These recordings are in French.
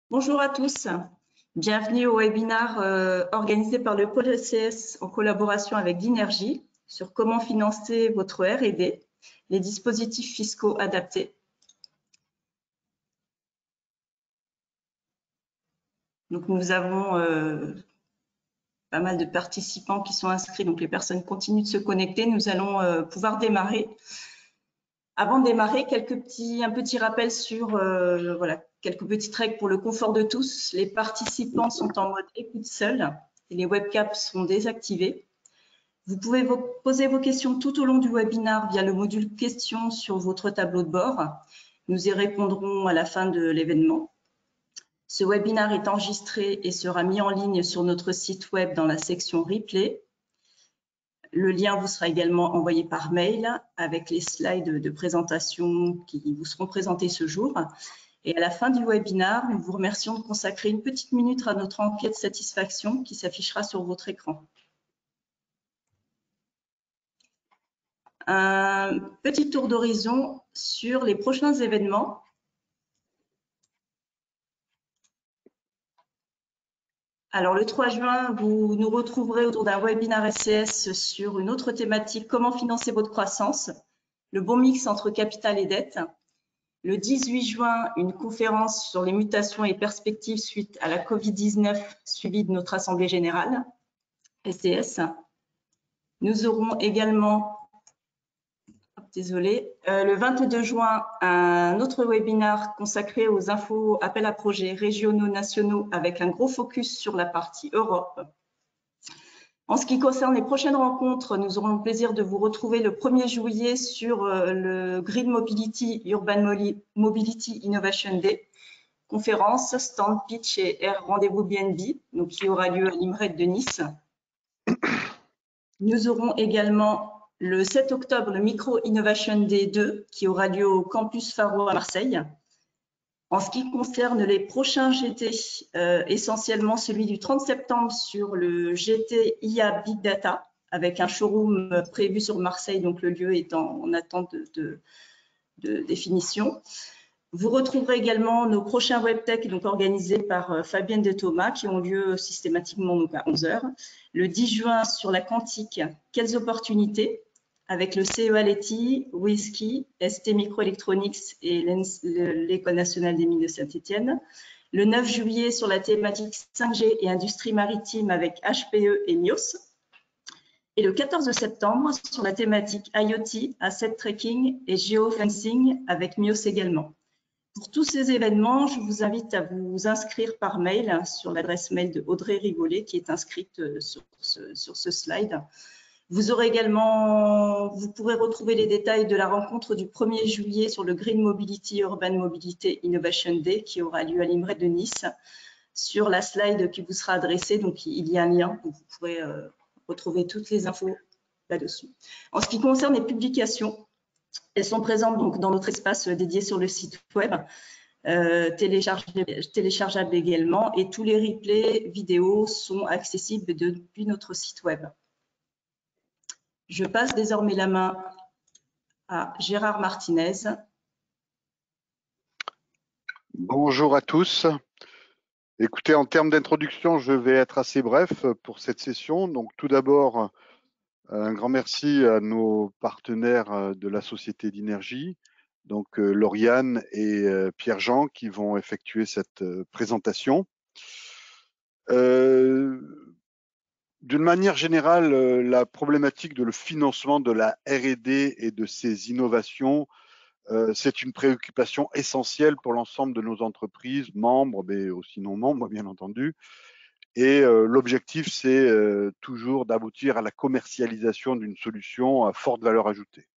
Bonjour à tous, bienvenue au webinaire organisé par le pôle ECS en collaboration avec Dinergie sur comment financer votre R&D, les dispositifs fiscaux adaptés. Donc nous avons pas mal de participants qui sont inscrits, donc les personnes continuent de se connecter. Nous allons pouvoir démarrer. Avant de démarrer, un petit rappel sur voilà, quelques petites règles pour le confort de tous. Les participants sont en mode écoute seul et les webcams sont désactivés. Vous pouvez poser vos questions tout au long du webinaire via le module questions sur votre tableau de bord. Nous y répondrons à la fin de l'événement. Ce webinaire est enregistré et sera mis en ligne sur notre site web dans la section replay. Le lien vous sera également envoyé par mail avec les slides de présentation qui vous seront présentés ce jour. Et à la fin du webinaire, nous vous remercions de consacrer une petite minute à notre enquête satisfaction qui s'affichera sur votre écran. Un petit tour d'horizon sur les prochains événements. Alors, le 3 juin, vous nous retrouverez autour d'un webinaire SCS sur une autre thématique, comment financer votre croissance, le bon mix entre capital et dette. Le 18 juin, une conférence sur les mutations et perspectives suite à la Covid-19, suivie de notre Assemblée générale, SCS. Nous aurons également le 22 juin, un autre webinaire consacré aux infos appels à projets régionaux, nationaux, avec un gros focus sur la partie Europe. En ce qui concerne les prochaines rencontres, nous aurons le plaisir de vous retrouver le 1er juillet sur le Green Mobility Urban Mobility Innovation Day, conférence, stand pitch et air rendez-vous BNB, donc qui aura lieu à l'IMRED de Nice. Nous aurons également le 7 octobre, le Micro Innovation Day 2, qui aura lieu au campus Faro à Marseille. En ce qui concerne les prochains GT, essentiellement celui du 30 septembre sur le GT IA Big Data, avec un showroom prévu sur Marseille, donc le lieu est en attente de définition. Vous retrouverez également nos prochains WebTech, donc organisés par Fabienne de Thomas, qui ont lieu systématiquement donc à 11 h. Le 10 juin sur la quantique, quelles opportunités, avec le CEA Leti, Whisky, ST Microelectronics et l'École nationale des mines de Saint-Étienne. Le 9 juillet sur la thématique 5G et industrie maritime avec HPE et MIOS. Et le 14 septembre sur la thématique IoT, Asset Tracking et Geofencing avec MIOS également. Pour tous ces événements, je vous invite à vous inscrire par mail sur l'adresse mail de Audrey Rigolet qui est inscrite sur ce slide. Vous pourrez retrouver les détails de la rencontre du 1er juillet sur le Green Mobility Urban Mobility Innovation Day qui aura lieu à l'IMRED de Nice sur la slide qui vous sera adressée. Donc, il y a un lien où vous pourrez retrouver toutes les infos là-dessus. En ce qui concerne les publications, elles sont présentes donc dans notre espace dédié sur le site web, téléchargeables également, et tous les replays vidéos sont accessibles depuis notre site web. Je passe désormais la main à Gérard Martinez. Bonjour à tous. Écoutez, en termes d'introduction, je vais être assez bref pour cette session. Donc, tout d'abord, un grand merci à nos partenaires de la Société Dinergie, donc Lauriane et Pierre-Jean, qui vont effectuer cette présentation. D'une manière générale, la problématique de le financement de la R&D et de ces innovations, c'est une préoccupation essentielle pour l'ensemble de nos entreprises, membres, mais aussi non membres, bien entendu. Et l'objectif, c'est toujours d'aboutir à la commercialisation d'une solution à forte valeur ajoutée.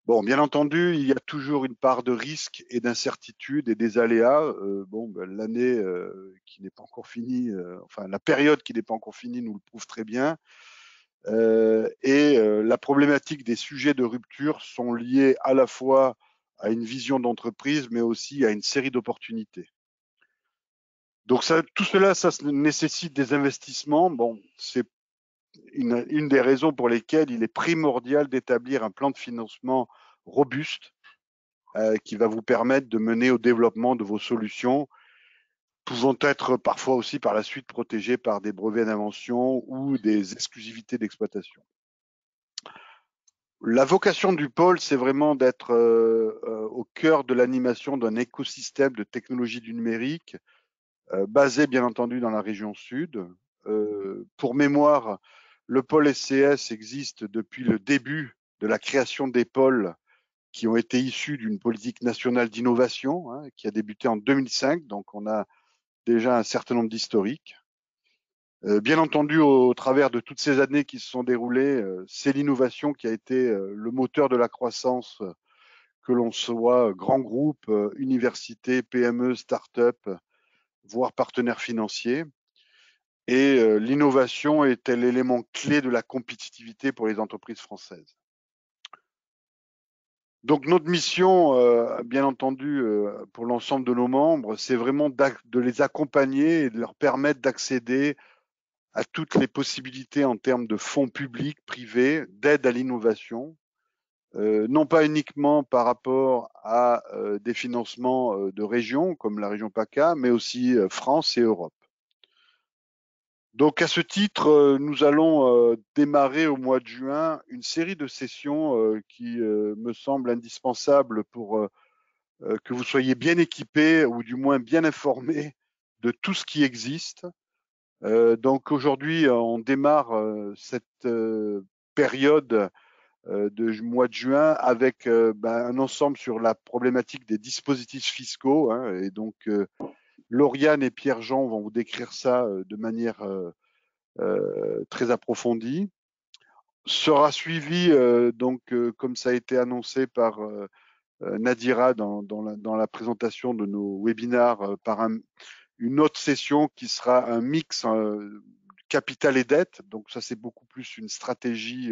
Bon, bien entendu, il y a toujours une part de risque et d'incertitude et des aléas. L'année qui n'est pas encore finie, enfin la période qui n'est pas encore finie nous le prouve très bien. La problématique des sujets de rupture sont liés à la fois à une vision d'entreprise, mais aussi à une série d'opportunités. Donc tout cela, ça nécessite des investissements. Bon, c'est une des raisons pour lesquelles il est primordial d'établir un plan de financement robuste qui va vous permettre de mener au développement de vos solutions pouvant être parfois aussi par la suite protégés par des brevets d'invention ou des exclusivités d'exploitation. La vocation du pôle, c'est vraiment d'être au cœur de l'animation d'un écosystème de technologies du numérique, basé bien entendu dans la région sud. Pour mémoire, le pôle SCS existe depuis le début de la création des pôles qui ont été issus d'une politique nationale d'innovation, hein, qui a débuté en 2005, donc on a déjà un certain nombre d'historiques. Bien entendu, au travers de toutes ces années qui se sont déroulées, c'est l'innovation qui a été le moteur de la croissance, que l'on soit grand groupe, université, PME, start-up, voire partenaires financiers. Et l'innovation était l'élément clé de la compétitivité pour les entreprises françaises. Donc notre mission, bien entendu, pour l'ensemble de nos membres, c'est vraiment de les accompagner et de leur permettre d'accéder à toutes les possibilités en termes de fonds publics, privés, d'aide à l'innovation, non pas uniquement par rapport à des financements de régions comme la région PACA, mais aussi France et Europe. Donc à ce titre, nous allons démarrer au mois de juin une série de sessions qui me semblent indispensables pour que vous soyez bien équipés ou du moins bien informés de tout ce qui existe. Donc aujourd'hui, on démarre cette période de mois de juin avec un ensemble sur la problématique des dispositifs fiscaux, hein, et donc Lauriane et Pierre-Jean vont vous décrire ça de manière très approfondie. Sera suivi donc comme ça a été annoncé par Nadira dans la présentation de nos webinars par une autre session qui sera un mix capital et dette. Donc ça, c'est beaucoup plus une stratégie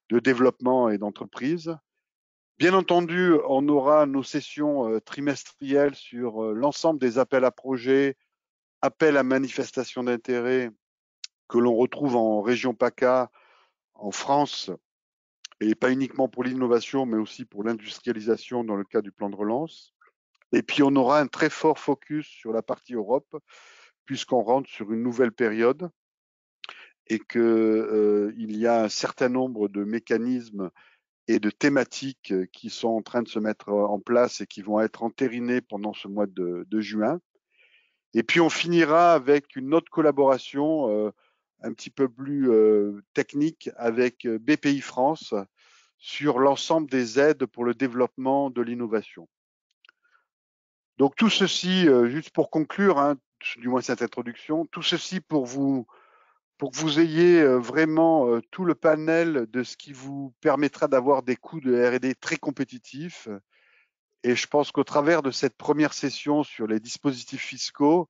de développement et d'entreprise. Bien entendu, on aura nos sessions trimestrielles sur l'ensemble des appels à projets, appels à manifestation d'intérêt que l'on retrouve en région PACA, en France, et pas uniquement pour l'innovation, mais aussi pour l'industrialisation dans le cadre du plan de relance. Et puis, on aura un très fort focus sur la partie Europe, puisqu'on rentre sur une nouvelle période et qu'il y a un certain nombre de mécanismes et de thématiques qui sont en train de se mettre en place et qui vont être entérinées pendant ce mois de juin. Et puis, on finira avec une autre collaboration un petit peu plus technique avec BPI France sur l'ensemble des aides pour le développement de l'innovation. Donc tout ceci, juste pour conclure, hein, du moins cette introduction, tout ceci pour que vous ayez vraiment tout le panel de ce qui vous permettra d'avoir des coûts de R&D très compétitifs. Et je pense qu'au travers de cette première session sur les dispositifs fiscaux,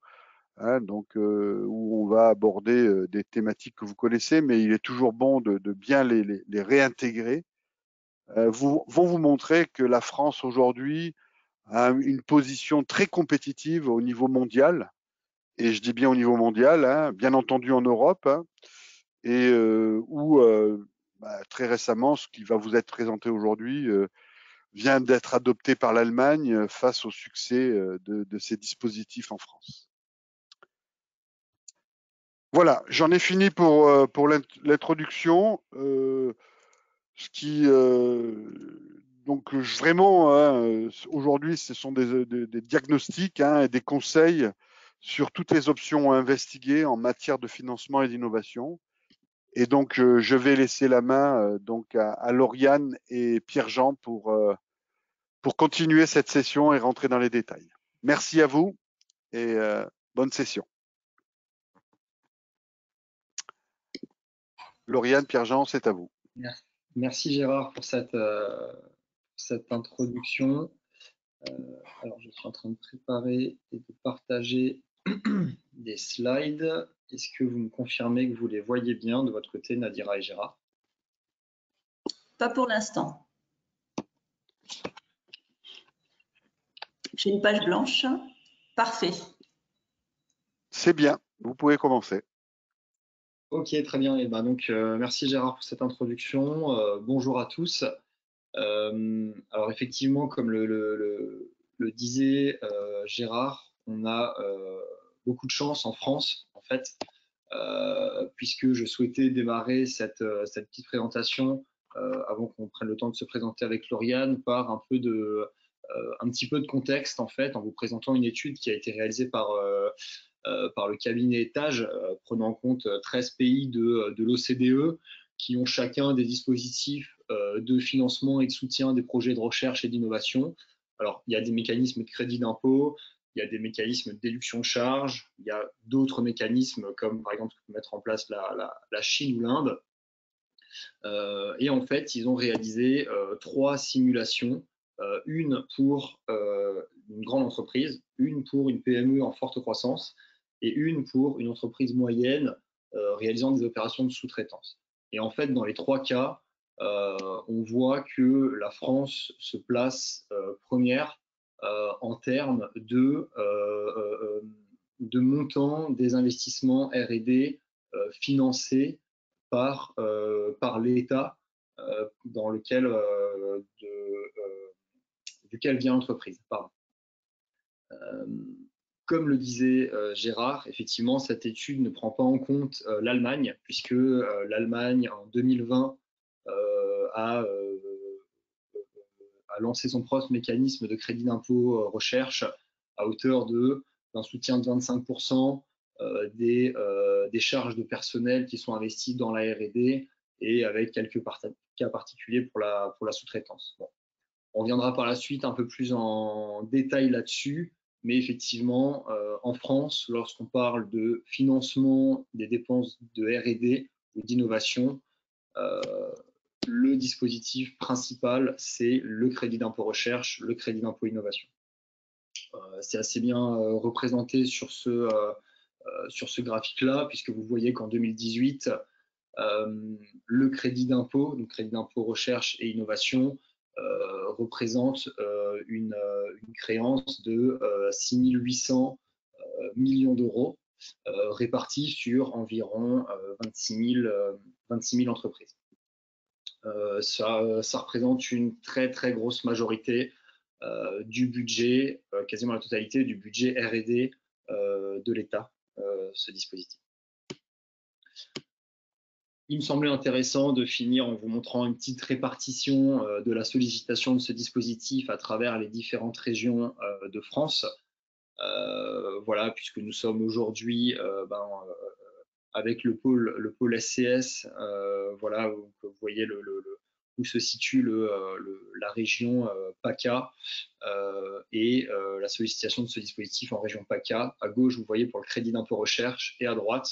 hein, donc où on va aborder des thématiques que vous connaissez, mais il est toujours bon de bien les réintégrer, vont vous montrer que la France aujourd'hui a une position très compétitive au niveau mondial, et je dis bien au niveau mondial, hein, bien entendu en Europe, hein, et où très récemment, ce qui va vous être présenté aujourd'hui vient d'être adopté par l'Allemagne face au succès de ces dispositifs en France. Voilà, j'en ai fini pour l'introduction. Donc vraiment, hein, aujourd'hui, ce sont des diagnostics, hein, et des conseils sur toutes les options à investiguer en matière de financement et d'innovation. Et donc, je vais laisser la main donc à Lauriane et Pierre-Jean pour continuer cette session et rentrer dans les détails. Merci à vous et bonne session. Lauriane, Pierre-Jean, c'est à vous. Merci Gérard pour cette introduction. Alors, je suis en train de préparer et de partager des slides. Est-ce que vous me confirmez que vous les voyez bien de votre côté, Nadira et Gérard? Pas pour l'instant. J'ai une page blanche. Parfait. C'est bien, vous pouvez commencer. Ok, très bien. Et ben donc, merci Gérard pour cette introduction. Bonjour à tous. Alors effectivement, comme le disait Gérard, on a beaucoup de chance en France, en fait, puisque je souhaitais démarrer cette petite présentation avant qu'on prenne le temps de se présenter avec Lauriane par un petit peu de contexte, en fait, en vous présentant une étude qui a été réalisée par le cabinet Etage, prenant en compte 13 pays de l'OCDE qui ont chacun des dispositifs de financement et de soutien des projets de recherche et d'innovation. Alors, il y a des mécanismes de crédit d'impôt, il y a des mécanismes de déduction de charges, il y a d'autres mécanismes comme par exemple mettre en place la Chine ou l'Inde. Et en fait, ils ont réalisé 3 simulations, une pour une grande entreprise, une pour une PME en forte croissance et une pour une entreprise moyenne réalisant des opérations de sous-traitance. Et en fait, dans les 3 cas, on voit que la France se place première en termes de montant des investissements R&D financés par l'État dans lequel duquel vient l'entreprise. Comme le disait Gérard, effectivement, cette étude ne prend pas en compte l'Allemagne, puisque l'Allemagne, en 2020, a lancé son propre mécanisme de crédit d'impôt recherche à hauteur d'un soutien de 25% des charges de personnel qui sont investies dans la R&D et avec quelques cas particuliers pour la sous-traitance. Bon. On reviendra par la suite un peu plus en détail là-dessus, mais effectivement, en France, lorsqu'on parle de financement des dépenses de R&D ou d'innovation, le dispositif principal, c'est le crédit d'impôt recherche, le crédit d'impôt innovation. C'est assez bien représenté sur ce graphique-là, puisque vous voyez qu'en 2018, le crédit d'impôt, donc crédit d'impôt recherche et innovation, représente une créance de 6 800 millions d'euros, répartis sur environ 26 000 entreprises. Ça représente une très très grosse majorité du budget, quasiment la totalité du budget R&D de l'État, ce dispositif. Il me semblait intéressant de finir en vous montrant une petite répartition de la sollicitation de ce dispositif à travers les différentes régions de France. Voilà, puisque nous sommes aujourd'hui avec le pôle SCS, voilà, vous voyez où se situe la région PACA et la sollicitation de ce dispositif en région PACA. À gauche, vous voyez pour le crédit d'impôt recherche et à droite,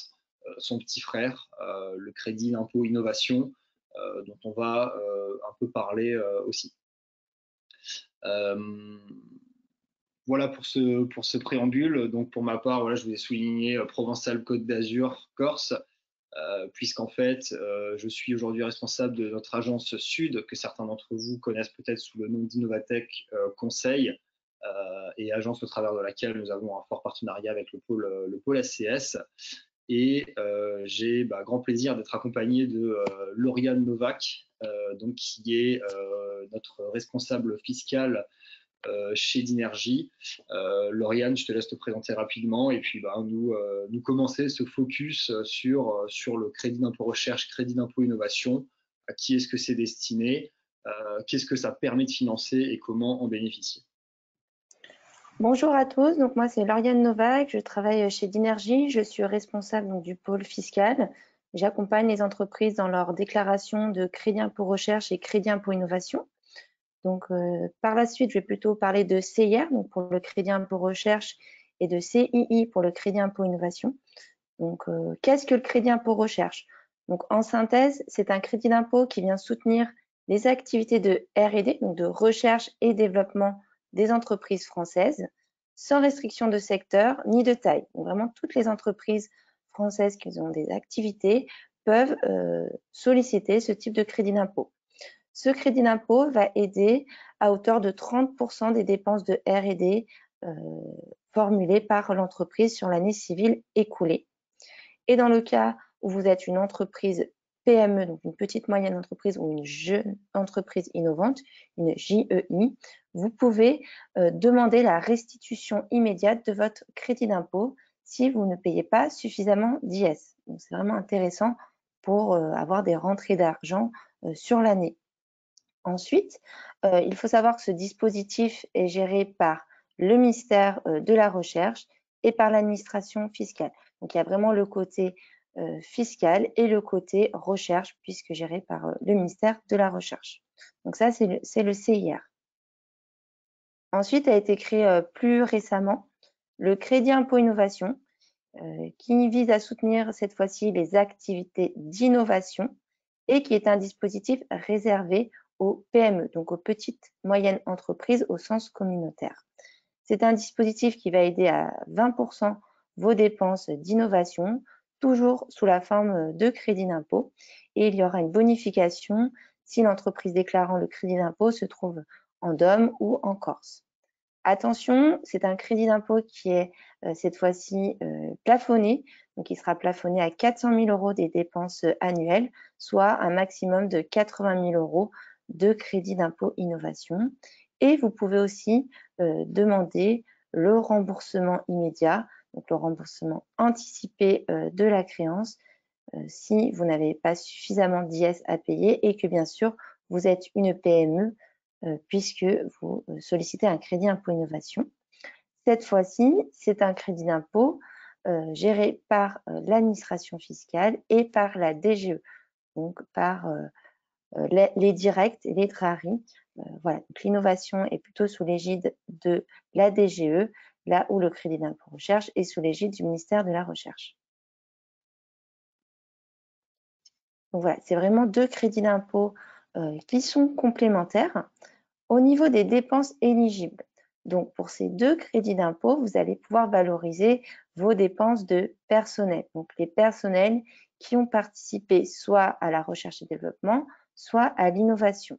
son petit frère, le crédit d'impôt innovation, dont on va un peu parler aussi. Voilà pour ce préambule. Donc pour ma part, voilà, je vous ai souligné Provençal-Côte d'Azur, Corse, puisqu'en fait, je suis aujourd'hui responsable de notre agence Sud, que certains d'entre vous connaissent peut-être sous le nom d'Innovatech Conseil, et agence au travers de laquelle nous avons un fort partenariat avec le pôle SCS. Et j'ai grand plaisir d'être accompagné de Lauriane Novak, donc, qui est notre responsable fiscal chez Dinergy. Lauriane, je te laisse te présenter rapidement et puis nous commencer ce focus sur le crédit d'impôt recherche, crédit d'impôt innovation. À qui est-ce que c'est destiné, qu'est-ce que ça permet de financer et comment en bénéficier. Bonjour à tous, donc moi c'est Lauriane Novak, je travaille chez Dinergy, je suis responsable donc, du pôle fiscal. J'accompagne les entreprises dans leur déclaration de crédit impôt recherche et crédit impôt innovation. Donc par la suite, je vais plutôt parler de CIR, donc pour le crédit impôt recherche, et de CII pour le crédit impôt innovation. Donc qu'est-ce que le crédit impôt recherche? Donc en synthèse, c'est un crédit d'impôt qui vient soutenir les activités de R&D, donc de recherche et développement des entreprises françaises, sans restriction de secteur ni de taille. Donc vraiment, toutes les entreprises françaises qui ont des activités peuvent solliciter ce type de crédit d'impôt. Ce crédit d'impôt va aider à hauteur de 30% des dépenses de R&D formulées par l'entreprise sur l'année civile écoulée. Et dans le cas où vous êtes une entreprise PME, donc une petite moyenne entreprise ou une jeune entreprise innovante, une JEI, vous pouvez demander la restitution immédiate de votre crédit d'impôt si vous ne payez pas suffisamment d'IS. Donc, c'est vraiment intéressant pour avoir des rentrées d'argent sur l'année. Ensuite, il faut savoir que ce dispositif est géré par le ministère de la Recherche et par l'administration fiscale. Donc, il y a vraiment le côté fiscal et le côté recherche, puisque géré par le ministère de la Recherche. Donc ça, c'est le CIR. Ensuite, a été créé plus récemment le crédit impôt innovation, qui vise à soutenir cette fois-ci les activités d'innovation et qui est un dispositif réservé aux PME, donc aux petites moyennes entreprises au sens communautaire. C'est un dispositif qui va aider à 20% vos dépenses d'innovation, toujours sous la forme de crédit d'impôt, et il y aura une bonification si l'entreprise déclarant le crédit d'impôt se trouve en Dom ou en Corse. Attention, c'est un crédit d'impôt qui est cette fois-ci plafonné, donc il sera plafonné à 400 000 € des dépenses annuelles, soit un maximum de 80 000 € de crédit d'impôt innovation. Et vous pouvez aussi demander le remboursement immédiat, donc le remboursement anticipé de la créance si vous n'avez pas suffisamment d'IS à payer et que bien sûr vous êtes une PME puisque vous sollicitez un crédit impôt innovation. Cette fois-ci, c'est un crédit d'impôt géré par l'administration fiscale et par la DGE, donc par les directs et les DRARI. Voilà, donc l'innovation est plutôt sous l'égide de la DGE, là où le crédit d'impôt recherche est sous l'égide du ministère de la Recherche. Donc voilà, c'est vraiment deux crédits d'impôt qui sont complémentaires. Au niveau des dépenses éligibles, donc pour ces deux crédits d'impôt, vous allez pouvoir valoriser vos dépenses de personnel. Donc les personnels qui ont participé soit à la recherche et développement, soit à l'innovation.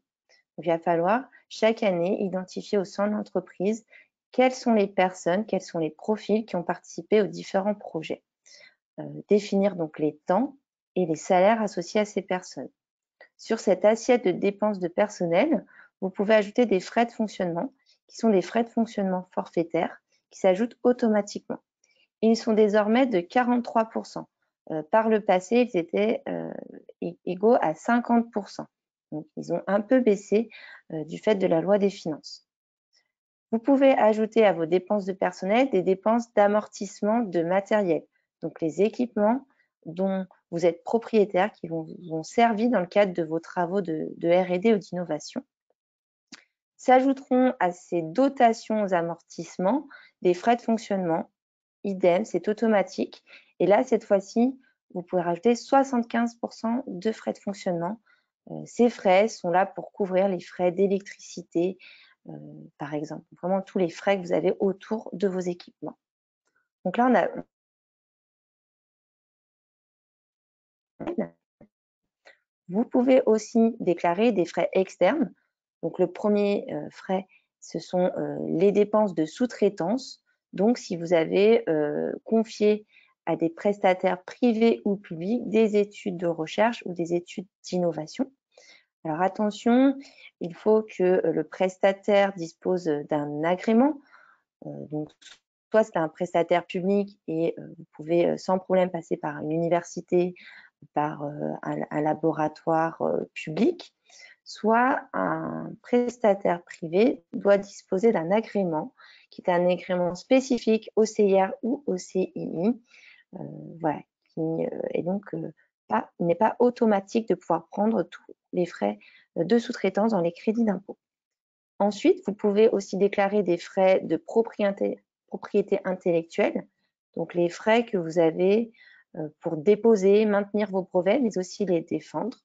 Donc il va falloir chaque année identifier au sein de l'entreprise quelles sont les personnes, quels sont les profils qui ont participé aux différents projets. Définir donc les temps et les salaires associés à ces personnes. Sur cette assiette de dépenses de personnel, vous pouvez ajouter des frais de fonctionnement, qui sont des frais de fonctionnement forfaitaires, qui s'ajoutent automatiquement. Ils sont désormais de 43%. Par le passé, ils étaient égaux à 50%. Donc, ils ont un peu baissé du fait de la loi des finances. Vous pouvez ajouter à vos dépenses de personnel des dépenses d'amortissement de matériel, donc les équipements dont vous êtes propriétaire, qui vous ont servi dans le cadre de vos travaux de R&D ou d'innovation. S'ajouteront à ces dotations aux amortissements des frais de fonctionnement. Idem, c'est automatique. Et là, cette fois-ci, vous pouvez rajouter 75% de frais de fonctionnement. Ces frais sont là pour couvrir les frais d'électricité, par exemple. Vraiment tous les frais que vous avez autour de vos équipements. Donc là, on a Vous pouvez aussi déclarer des frais externes. Donc, le premier frais, ce sont les dépenses de sous-traitance. Donc, si vous avez confié à des prestataires privés ou publics des études de recherche ou des études d'innovation. Alors, attention, il faut que le prestataire dispose d'un agrément. Donc, soit c'est un prestataire public et vous pouvez sans problème passer par une université, par un laboratoire public, soit un prestataire privé doit disposer d'un agrément qui est un agrément spécifique au CIR ou au CII, voilà, qui est donc n'est pas automatique de pouvoir prendre tous les frais de sous-traitance dans les crédits d'impôt. Ensuite, vous pouvez aussi déclarer des frais de propriété intellectuelle, donc les frais que vous avez pour déposer, maintenir vos brevets, mais aussi les défendre.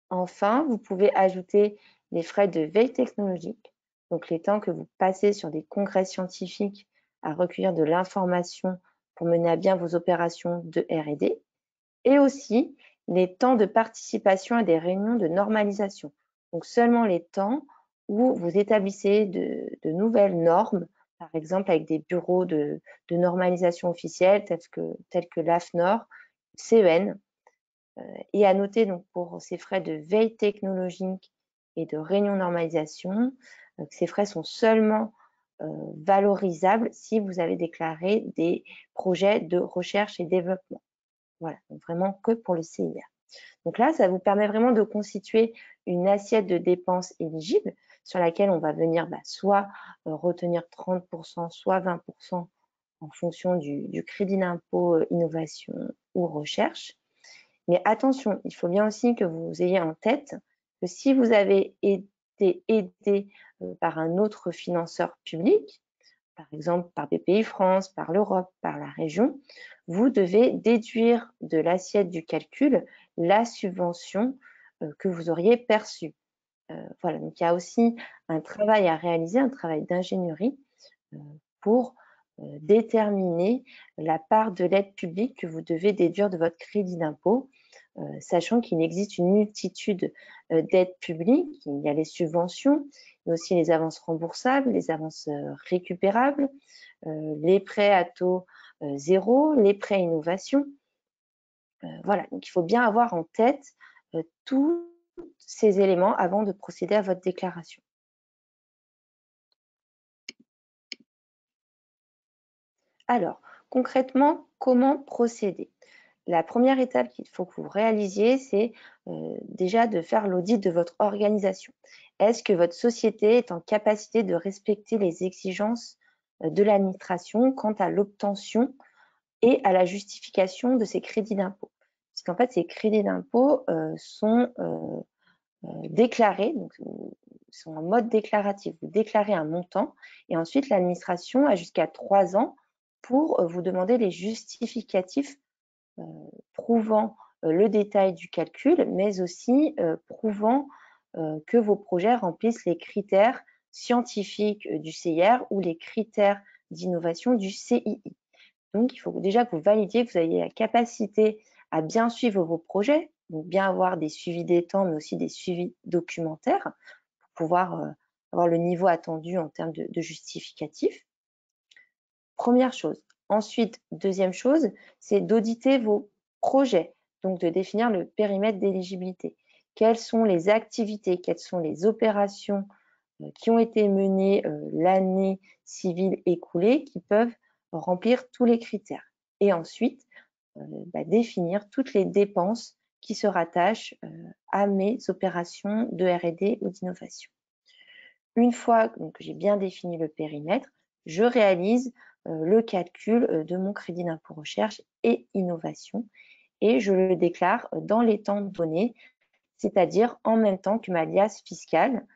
Enfin, vous pouvez ajouter les frais de veille technologique, donc les temps que vous passez sur des congrès scientifiques à recueillir de l'information pour mener à bien vos opérations de R&D, et aussi les temps de participation à des réunions de normalisation. Donc seulement les temps où vous établissez de nouvelles normes, par exemple avec des bureaux de normalisation officiels tels que l'AFNOR, CEN. Et à noter donc pour ces frais de veille technologique et de réunion normalisation, ces frais sont seulement valorisable si vous avez déclaré des projets de recherche et développement. Voilà, donc vraiment que pour le CIR. Donc là, ça vous permet vraiment de constituer une assiette de dépenses éligibles sur laquelle on va venir soit retenir 30%, soit 20% en fonction du crédit d'impôt innovation ou recherche. Mais attention, il faut bien aussi que vous ayez en tête que si vous avez été aidé par un autre financeur public, par exemple par BPI France, par l'Europe, par la région, vous devez déduire de l'assiette du calcul la subvention que vous auriez perçue. Voilà, donc il y a aussi un travail à réaliser, un travail d'ingénierie pour déterminer la part de l'aide publique que vous devez déduire de votre crédit d'impôt, sachant qu'il existe une multitude d'aides publiques. Il y a les subventions, mais aussi les avances remboursables, les avances récupérables, les prêts à taux zéro, les prêts innovation. Voilà, donc il faut bien avoir en tête tous ces éléments avant de procéder à votre déclaration. Alors, concrètement, comment procéder? La première étape qu'il faut que vous réalisiez, c'est déjà de faire l'audit de votre organisation. Est-ce que votre société est en capacité de respecter les exigences de l'administration quant à l'obtention et à la justification de ces crédits d'impôt? Puisqu'en fait, ces crédits d'impôt sont déclarés, donc sont en mode déclaratif. Vous déclarez un montant et ensuite l'administration a jusqu'à 3 ans pour vous demander les justificatifs prouvant le détail du calcul, mais aussi prouvant que vos projets remplissent les critères scientifiques du CIR ou les critères d'innovation du CII. Donc, il faut déjà que vous validiez que vous ayez la capacité à bien suivre vos projets, donc bien avoir des suivis des temps, mais aussi des suivis documentaires pour pouvoir avoir le niveau attendu en termes de justificatifs. Première chose. Ensuite, deuxième chose, c'est d'auditer vos projets, donc de définir le périmètre d'éligibilité. Quelles sont les activités, quelles sont les opérations qui ont été menées l'année civile écoulée qui peuvent remplir tous les critères. Et ensuite, définir toutes les dépenses qui se rattachent à mes opérations de R&D ou d'innovation. Une fois que j'ai bien défini le périmètre, je réalise le calcul de mon crédit d'impôt recherche et innovation et je le déclare dans les temps donnés, c'est-à-dire en même temps que ma liasse fiscale.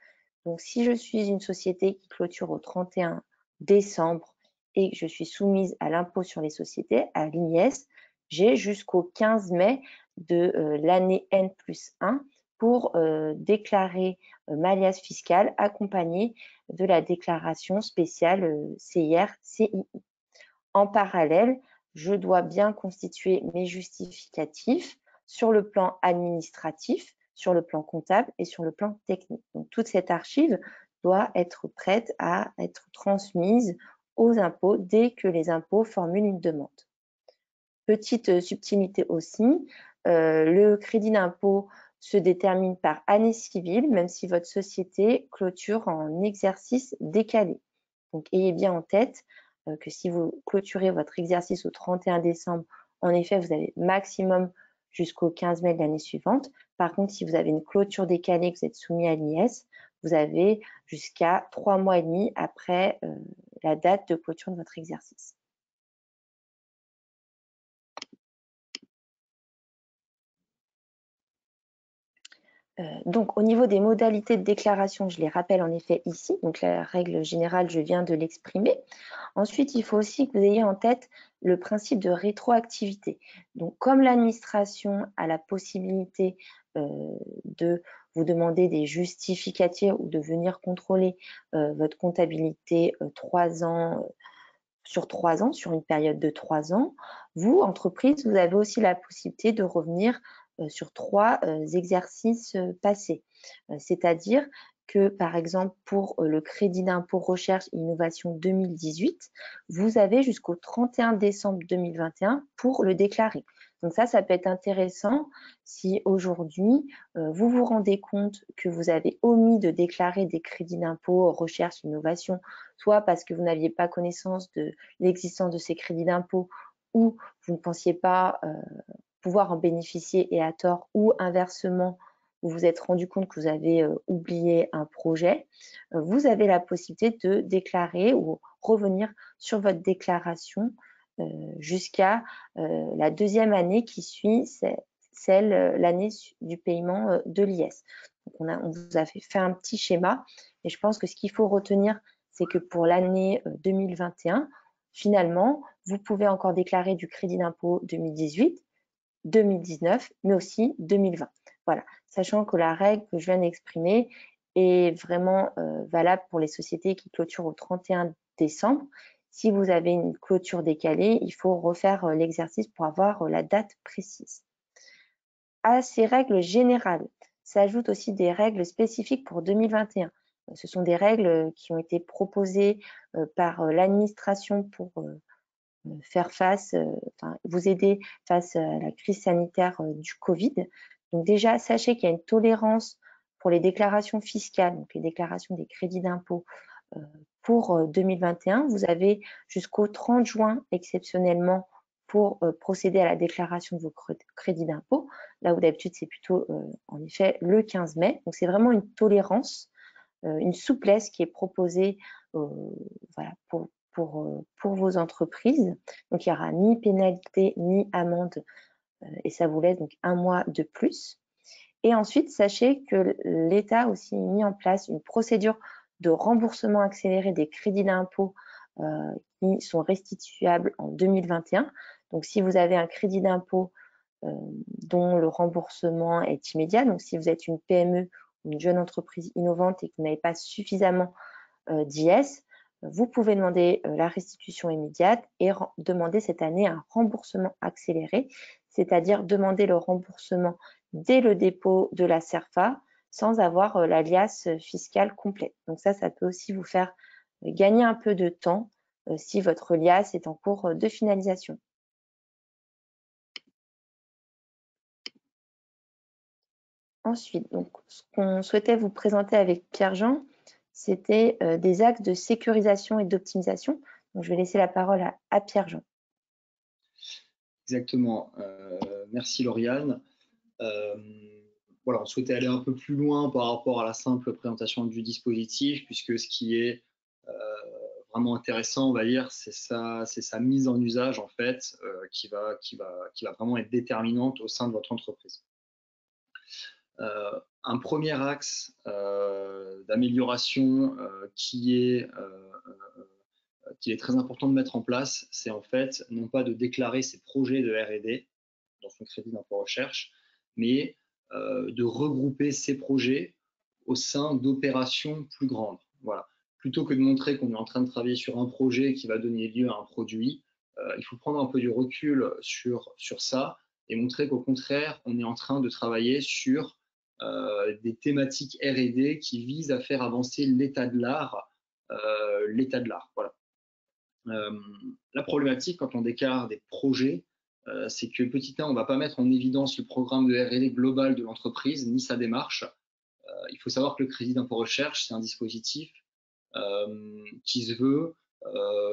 Donc, si je suis une société qui clôture au 31 décembre et que je suis soumise à l'impôt sur les sociétés, à l'IS, j'ai jusqu'au 15 mai de l'année N+1 pour déclarer ma liasse fiscale accompagnée de la déclaration spéciale CIR-CII. En parallèle, je dois bien constituer mes justificatifs sur le plan administratif, sur le plan comptable et sur le plan technique. Donc, toute cette archive doit être prête à être transmise aux impôts dès que les impôts formulent une demande. Petite subtilité aussi, le crédit d'impôt se détermine par année civile, même si votre société clôture en exercice décalé. Donc, ayez bien en tête que si vous clôturez votre exercice au 31 décembre, en effet, vous avez maximum jusqu'au 15 mai de l'année suivante. Par contre, si vous avez une clôture décalée, que vous êtes soumis à l'IS, vous avez jusqu'à 3 mois et demi après la date de clôture de votre exercice. Donc, au niveau des modalités de déclaration, je les rappelle en effet ici. Donc, la règle générale, je viens de l'exprimer. Ensuite, il faut aussi que vous ayez en tête le principe de rétroactivité. Donc, comme l'administration a la possibilité de vous demander des justificatifs ou de venir contrôler votre comptabilité 3 ans sur 3 ans, sur une période de 3 ans, vous, entreprise, vous avez aussi la possibilité de revenir sur 3 exercices passés. C'est-à-dire que, par exemple, pour le crédit d'impôt recherche et innovation 2018, vous avez jusqu'au 31 décembre 2021 pour le déclarer. Donc ça peut être intéressant si aujourd'hui, vous vous rendez compte que vous avez omis de déclarer des crédits d'impôt recherche, innovation, soit parce que vous n'aviez pas connaissance de l'existence de ces crédits d'impôt ou vous ne pensiez pas pouvoir en bénéficier et à tort, ou inversement, vous vous êtes rendu compte que vous avez oublié un projet, vous avez la possibilité de déclarer ou revenir sur votre déclaration jusqu'à la deuxième année qui suit l'année du paiement de l'IS. On vous a fait un petit schéma, et je pense que ce qu'il faut retenir, c'est que pour l'année 2021, finalement, vous pouvez encore déclarer du crédit d'impôt 2018, 2019, mais aussi 2020. Voilà, sachant que la règle que je viens d'exprimer est vraiment valable pour les sociétés qui clôturent au 31 décembre. Si vous avez une clôture décalée, il faut refaire l'exercice pour avoir la date précise. À ces règles générales s'ajoutent aussi des règles spécifiques pour 2021. Ce sont des règles qui ont été proposées par l'administration pour faire face, vous aider face à la crise sanitaire du Covid. Donc déjà, sachez qu'il y a une tolérance pour les déclarations fiscales, donc les déclarations des crédits d'impôt pour 2021. Vous avez jusqu'au 30 juin exceptionnellement pour procéder à la déclaration de vos crédits d'impôt, là où d'habitude c'est plutôt en effet le 15 mai. Donc c'est vraiment une tolérance, une souplesse qui est proposée voilà, pour vos entreprises. Donc, il n'y aura ni pénalité ni amende et ça vous laisse donc un mois de plus. Et ensuite, sachez que l'État a aussi mis en place une procédure de remboursement accéléré des crédits d'impôt qui sont restituables en 2021. Donc, si vous avez un crédit d'impôt dont le remboursement est immédiat, donc si vous êtes une PME ou une jeune entreprise innovante et que vous n'avez pas suffisamment d'IS, vous pouvez demander la restitution immédiate et demander cette année un remboursement accéléré, c'est-à-dire demander le remboursement dès le dépôt de la CERFA sans avoir l'alias fiscale complète. Donc ça peut aussi vous faire gagner un peu de temps si votre lias est en cours de finalisation. Ensuite, donc, ce qu'on souhaitait vous présenter avec Pierre-Jean, c'était des axes de sécurisation et d'optimisation. Donc, je vais laisser la parole à Pierre-Jean. Exactement. Merci Lauriane. Voilà, on souhaitait aller un peu plus loin par rapport à la simple présentation du dispositif, puisque ce qui est vraiment intéressant, on va dire, c'est sa mise en usage en fait, qui va vraiment être déterminante au sein de votre entreprise. Un premier axe d'amélioration qui est très important de mettre en place, c'est en fait non pas de déclarer ses projets de R&D dans son crédit d'impôt recherche, mais de regrouper ces projets au sein d'opérations plus grandes. Voilà. Plutôt que de montrer qu'on est en train de travailler sur un projet qui va donner lieu à un produit, il faut prendre un peu du recul sur ça et montrer qu'au contraire, on est en train de travailler sur des thématiques R&D qui visent à faire avancer l'état de l'art. Voilà. La problématique quand on déclare des projets, c'est que petit 1, on ne va pas mettre en évidence le programme de R&D global de l'entreprise ni sa démarche. Il faut savoir que le crédit d'impôt recherche, c'est un dispositif qui se veut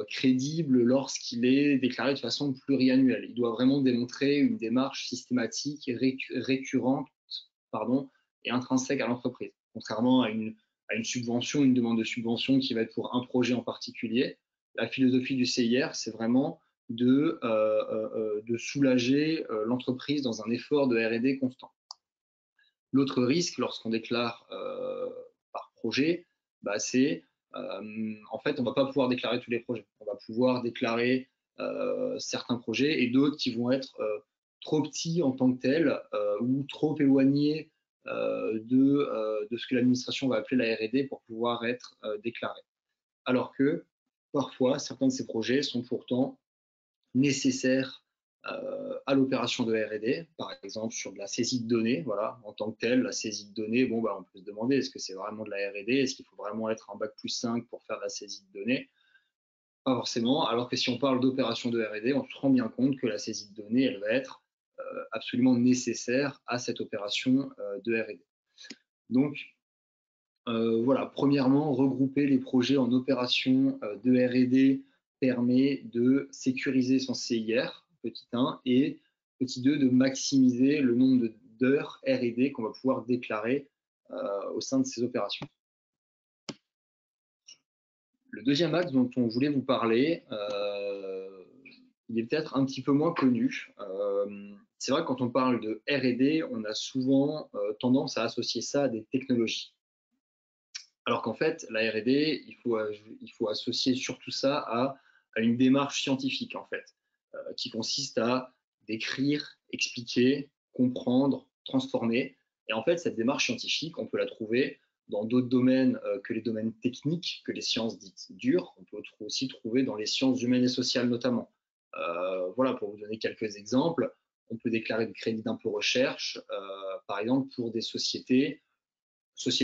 crédible lorsqu'il est déclaré de façon pluriannuelle. Il doit vraiment démontrer une démarche systématique, récurrente, et intrinsèque à l'entreprise. Contrairement à une subvention, une demande de subvention qui va être pour un projet en particulier, la philosophie du CIR, c'est vraiment de soulager l'entreprise dans un effort de R&D constant. L'autre risque, lorsqu'on déclare par projet, c'est en fait, on ne va pas pouvoir déclarer tous les projets. On va pouvoir déclarer certains projets et d'autres qui vont être trop petits en tant que tels ou trop éloignés de ce que l'administration va appeler la R&D pour pouvoir être déclarés. Alors que parfois, certains de ces projets sont pourtant nécessaires à l'opération de R&D, par exemple sur de la saisie de données, voilà, en tant que telle, la saisie de données, bon, bah, on peut se demander, est-ce que c'est vraiment de la R&D? Est-ce qu'il faut vraiment être en bac+5 pour faire de la saisie de données? Pas forcément, alors que si on parle d'opération de R&D, on se rend bien compte que la saisie de données, elle va être absolument nécessaire à cette opération de R&D. Donc, voilà, premièrement, regrouper les projets en opération de R&D permet de sécuriser son CIR, petit 1, et petit 2, de maximiser le nombre d'heures R&D qu'on va pouvoir déclarer au sein de ces opérations. Le deuxième axe dont on voulait vous parler, il est peut-être un petit peu moins connu. C'est vrai que quand on parle de R&D, on a souvent tendance à associer ça à des technologies. Alors qu'en fait, la R&D, il faut associer surtout ça à une démarche scientifique, en fait, qui consiste à décrire, expliquer, comprendre, transformer. Et en fait, cette démarche scientifique, on peut la trouver dans d'autres domaines que les domaines techniques, que les sciences dites dures. On peut aussi trouver dans les sciences humaines et sociales notamment. Voilà, pour vous donner quelques exemples, on peut déclarer des crédits d'impôt recherche, par exemple pour des sociétés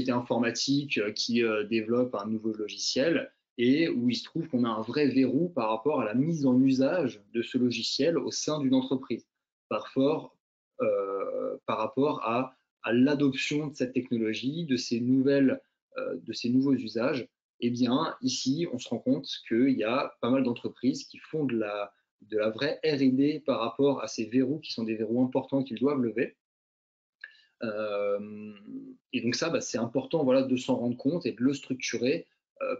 informatiques qui développent un nouveau logiciel et où il se trouve qu'on a un vrai verrou par rapport à la mise en usage de ce logiciel au sein d'une entreprise, par rapport à l'adoption de cette technologie, de ces nouveaux usages. Eh bien, ici, on se rend compte qu'il y a pas mal d'entreprises qui font de la vraie R&D par rapport à ces verrous qui sont des verrous importants qu'ils doivent lever. Et donc ça, c'est important, voilà, de s'en rendre compte et de le structurer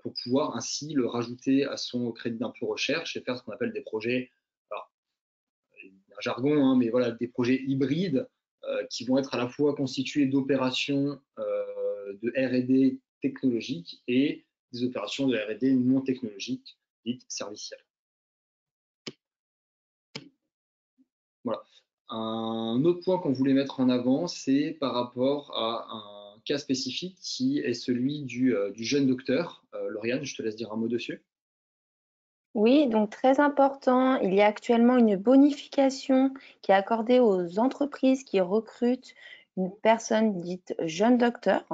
pour pouvoir ainsi le rajouter à son crédit d'impôt recherche et faire ce qu'on appelle des projets, alors, un jargon, hein, mais voilà, des projets hybrides qui vont être à la fois constitués d'opérations de R&D technologiques et des opérations de R&D non technologiques, dites servicielles. Voilà. Un autre point qu'on voulait mettre en avant, c'est par rapport à un cas spécifique qui est celui du jeune docteur. Lauriane, je te laisse dire un mot dessus. Oui, donc très important, il y a actuellement une bonification qui est accordée aux entreprises qui recrutent une personne dite jeune docteur.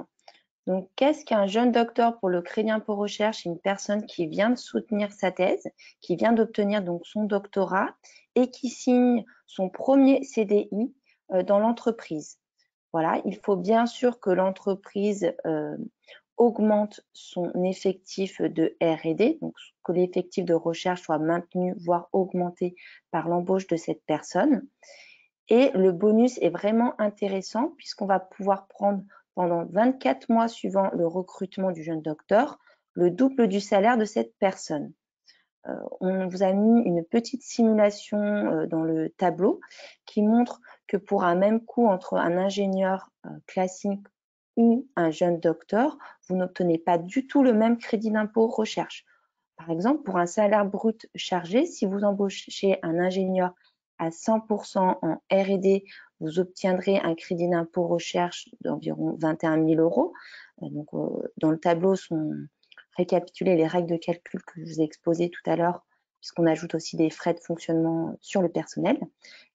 Donc, qu'est-ce qu'un jeune docteur pour le crédit impôt recherche? C'est une personne qui vient de soutenir sa thèse, qui vient d'obtenir donc son doctorat et qui signe son premier CDI dans l'entreprise. Voilà, il faut bien sûr que l'entreprise augmente son effectif de R&D, donc que l'effectif de recherche soit maintenu, voire augmenté par l'embauche de cette personne. Et le bonus est vraiment intéressant puisqu'on va pouvoir prendre pendant 24 mois suivant le recrutement du jeune docteur le double du salaire de cette personne. On vous a mis une petite simulation dans le tableau qui montre que pour un même coût entre un ingénieur classique ou un jeune docteur, vous n'obtenez pas du tout le même crédit d'impôt recherche. Par exemple, pour un salaire brut chargé, si vous embauchez un ingénieur à 100% en R&D, vous obtiendrez un crédit d'impôt recherche d'environ 21 000 euros. Donc, dans le tableau sont récapituler les règles de calcul que je vous ai exposées tout à l'heure, puisqu'on ajoute aussi des frais de fonctionnement sur le personnel.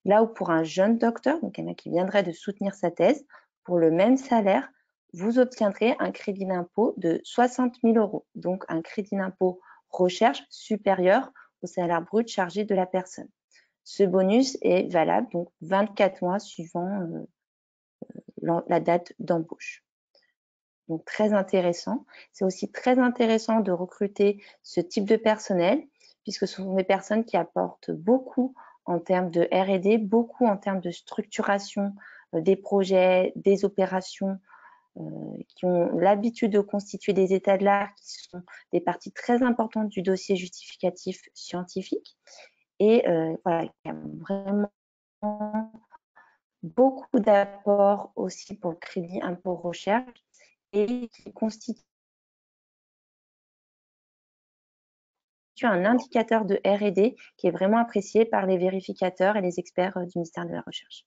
Là où pour un jeune docteur, donc quelqu'un qui viendrait de soutenir sa thèse, pour le même salaire, vous obtiendrez un crédit d'impôt de 60 000 euros, donc un crédit d'impôt recherche supérieur au salaire brut chargé de la personne. Ce bonus est valable donc 24 mois suivant la date d'embauche. Donc très intéressant. C'est aussi très intéressant de recruter ce type de personnel puisque ce sont des personnes qui apportent beaucoup en termes de R&D, beaucoup en termes de structuration des projets, des opérations, qui ont l'habitude de constituer des états de l'art qui sont des parties très importantes du dossier justificatif scientifique. Et voilà, il y a vraiment beaucoup d'apports aussi pour le crédit impôt recherche et qui constitue un indicateur de R&D qui est vraiment apprécié par les vérificateurs et les experts du ministère de la Recherche.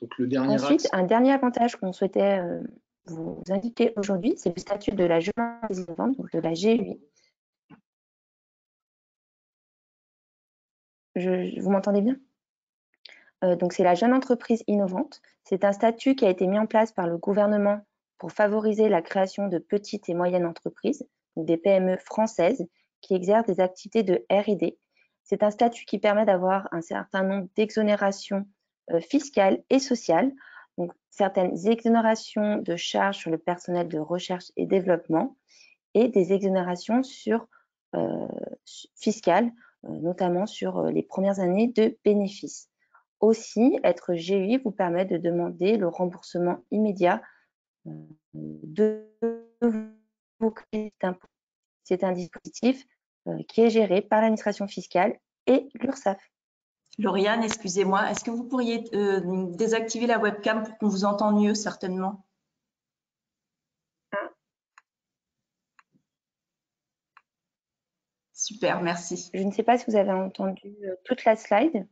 Donc le dernier Ensuite, axe. un dernier avantage qu'on souhaitait vous indiquer aujourd'hui, c'est le statut de la jeune entreprise innovante, donc de la GEI. Vous m'entendez bien? Donc, c'est la jeune entreprise innovante. C'est un statut qui a été mis en place par le gouvernement pour favoriser la création de petites et moyennes entreprises, donc des PME françaises qui exercent des activités de R&D. C'est un statut qui permet d'avoir un certain nombre d'exonérations fiscales et sociales, donc certaines exonérations de charges sur le personnel de recherche et développement et des exonérations fiscales, notamment sur les premières années de bénéfices. Aussi, être GEI vous permet de demander le remboursement immédiat de vos crédits d'impôt. C'est un dispositif qui est géré par l'administration fiscale et l'URSSAF. Lauriane, excusez-moi, est-ce que vous pourriez désactiver la webcam pour qu'on vous entende mieux, certainement? Super, merci. Je ne sais pas si vous avez entendu toute la slide.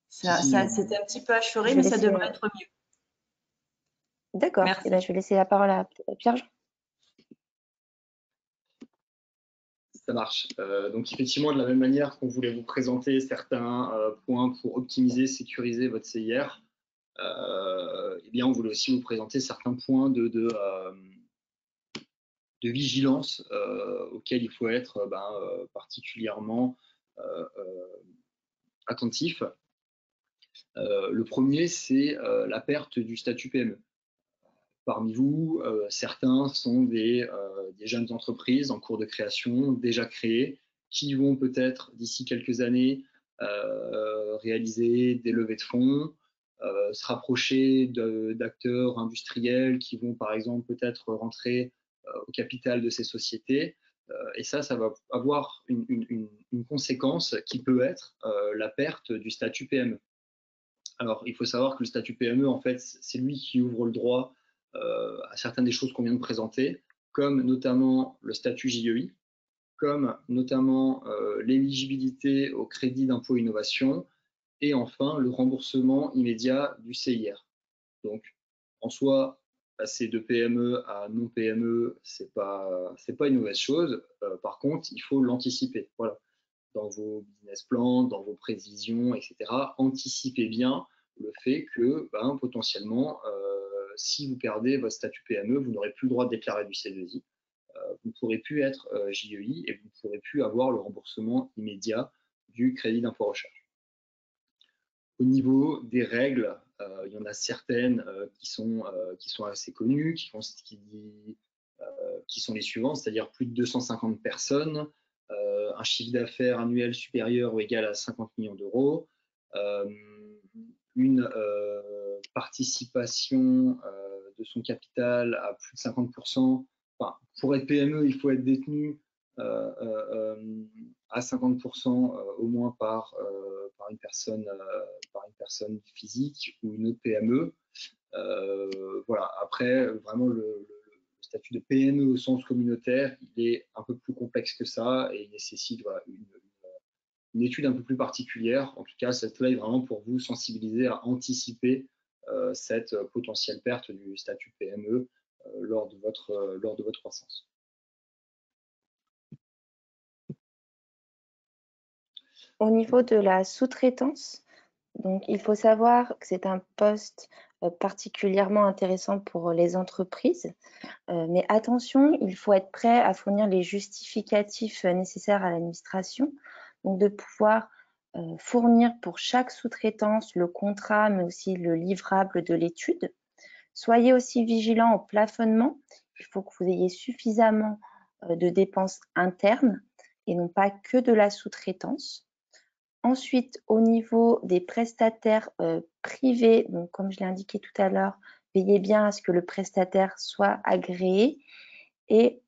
C'était un petit peu assuré, mais ça devrait être mieux. D'accord. Eh bien, je vais laisser la parole à Pierre-Jean. Ça marche. Donc effectivement, de la même manière qu'on voulait vous présenter certains points pour optimiser, sécuriser votre CIR, eh bien, on voulait aussi vous présenter certains points de vigilance auxquels il faut être particulièrement attentif. Le premier, c'est la perte du statut PME. Parmi vous, certains sont des jeunes entreprises en cours de création, déjà créées, qui vont peut-être, d'ici quelques années, réaliser des levées de fonds, se rapprocher d'acteurs industriels qui vont, par exemple, peut-être rentrer au capital de ces sociétés. Et ça va avoir une conséquence qui peut être la perte du statut PME. Alors, il faut savoir que le statut PME, en fait, c'est lui qui ouvre le droit à certaines des choses qu'on vient de présenter, comme notamment le statut JEI, comme notamment l'éligibilité au crédit d'impôt innovation, et enfin le remboursement immédiat du CIR. Donc, en soi, passer de PME à non-PME, c'est pas une mauvaise chose. Par contre, il faut l'anticiper. Voilà. Dans vos business plans, dans vos prévisions, etc. Anticipez bien le fait que potentiellement, si vous perdez votre statut PME, vous n'aurez plus le droit de déclarer du C2I, vous ne pourrez plus être JEI et vous ne pourrez plus avoir le remboursement immédiat du crédit d'impôt recherche. Au niveau des règles, il y en a certaines qui sont assez connues, qui sont les suivantes, c'est-à-dire plus de 250 personnes, un chiffre d'affaires annuel supérieur ou égal à 50 millions d'euros, une participation de son capital à plus de 50%. Enfin, pour être PME, il faut être détenu à 50% au moins par une personne physique ou une autre PME. Voilà. Après, vraiment, le statut de PME au sens communautaire, il est un peu plus complexe que ça et il nécessite une étude un peu plus particulière. En tout cas, cette là est vraiment pour vous sensibiliser à anticiper cette potentielle perte du statut PME lors de votre croissance. Au niveau de la sous-traitance, donc il faut savoir que c'est un poste particulièrement intéressant pour les entreprises. Mais attention, il faut être prêt à fournir les justificatifs nécessaires à l'administration, donc de pouvoir fournir pour chaque sous-traitance le contrat, mais aussi le livrable de l'étude. Soyez aussi vigilant au plafonnement. Il faut que vous ayez suffisamment de dépenses internes et non pas que de la sous-traitance. Ensuite, au niveau des prestataires privés, donc comme je l'ai indiqué tout à l'heure, veillez bien à ce que le prestataire soit agréé et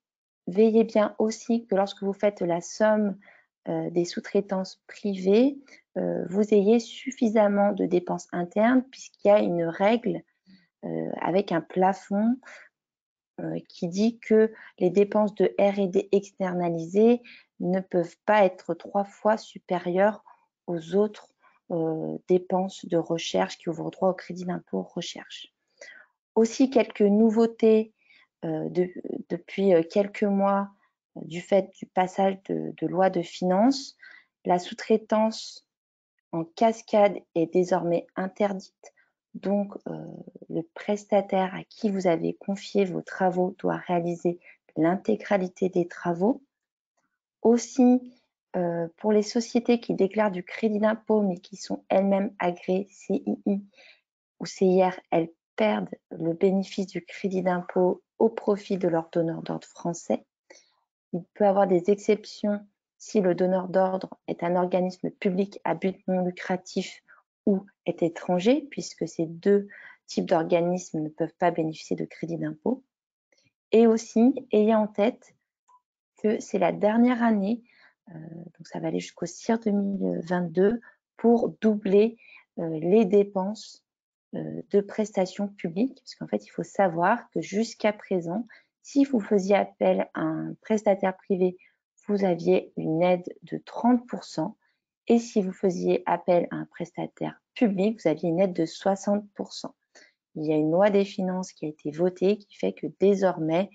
veillez bien aussi que lorsque vous faites la somme des sous-traitances privées, vous ayez suffisamment de dépenses internes puisqu'il y a une règle avec un plafond qui dit que les dépenses de R&D externalisées ne peuvent pas être 3 fois supérieures aux autres dépenses de recherche qui ouvrent droit au crédit d'impôt recherche. Aussi quelques nouveautés depuis quelques mois du fait du passage de loi de finances. La sous-traitance en cascade est désormais interdite. Donc, le prestataire à qui vous avez confié vos travaux doit réaliser l'intégralité des travaux. Aussi, pour les sociétés qui déclarent du crédit d'impôt mais qui sont elles-mêmes agréées CII ou CIR, elles perdent le bénéfice du crédit d'impôt au profit de leur donneur d'ordre français. Il peut y avoir des exceptions si le donneur d'ordre est un organisme public à but non lucratif ou est étranger, puisque ces deux types d'organismes ne peuvent pas bénéficier de crédit d'impôt. Et aussi, ayez en tête que c'est la dernière année, donc ça va aller jusqu'au CIR 2022, pour doubler les dépenses de prestations publiques, parce qu'en fait, il faut savoir que jusqu'à présent, si vous faisiez appel à un prestataire privé, vous aviez une aide de 30%, et si vous faisiez appel à un prestataire public, vous aviez une aide de 60%. Il y a une loi des finances qui a été votée qui fait que désormais,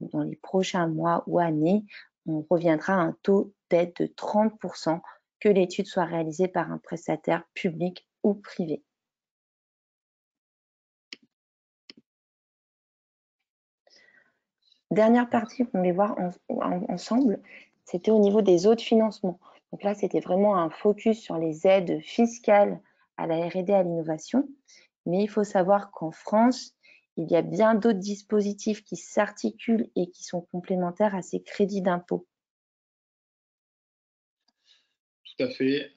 dans les prochains mois ou années, on reviendra à un taux d'aide de 30%, que l'étude soit réalisée par un prestataire public ou privé. Dernière partie qu'on voulait voir ensemble, c'était au niveau des autres financements. Donc là, c'était vraiment un focus sur les aides fiscales à la R&D à l'innovation. Mais il faut savoir qu'en France, il y a bien d'autres dispositifs qui s'articulent et qui sont complémentaires à ces crédits d'impôt. Tout à fait.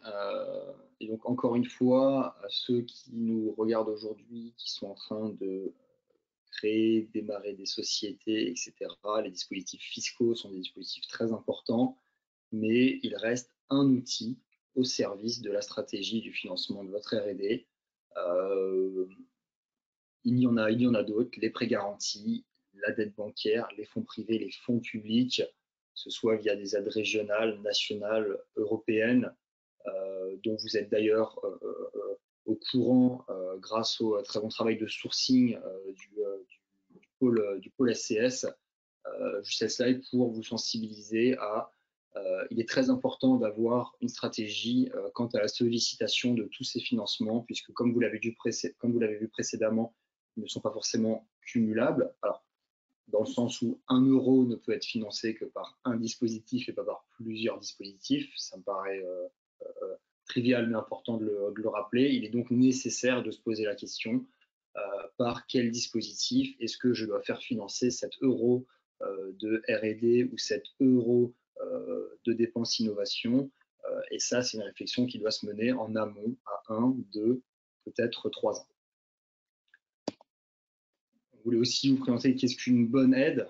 Et donc, encore une fois, à ceux qui nous regardent aujourd'hui, qui sont en train de créer, démarrer des sociétés, etc., les dispositifs fiscaux sont des dispositifs très importants, mais il reste un outil au service de la stratégie du financement de votre R&D. Il y en a d'autres, les prêts garantis, la dette bancaire, les fonds privés, les fonds publics, que ce soit via des aides régionales, nationales, européennes, dont vous êtes d'ailleurs au courant grâce au très bon travail de sourcing du pôle SCS. Juste cela pour vous sensibiliser à il est très important d'avoir une stratégie quant à la sollicitation de tous ces financements, puisque comme vous l'avez vu précédemment, ils ne sont pas forcément cumulables. Alors, dans le sens où 1 euro ne peut être financé que par un dispositif et pas par plusieurs dispositifs. Ça me paraît trivial mais important de le rappeler. Il est donc nécessaire de se poser la question par quel dispositif est-ce que je dois faire financer cet euro de R&D ou cet euro de dépenses innovation. Et ça, c'est une réflexion qui doit se mener en amont à 1, 2, peut-être 3 ans. Vous voulez aussi vous présenter qu'est-ce qu'une bonne aide,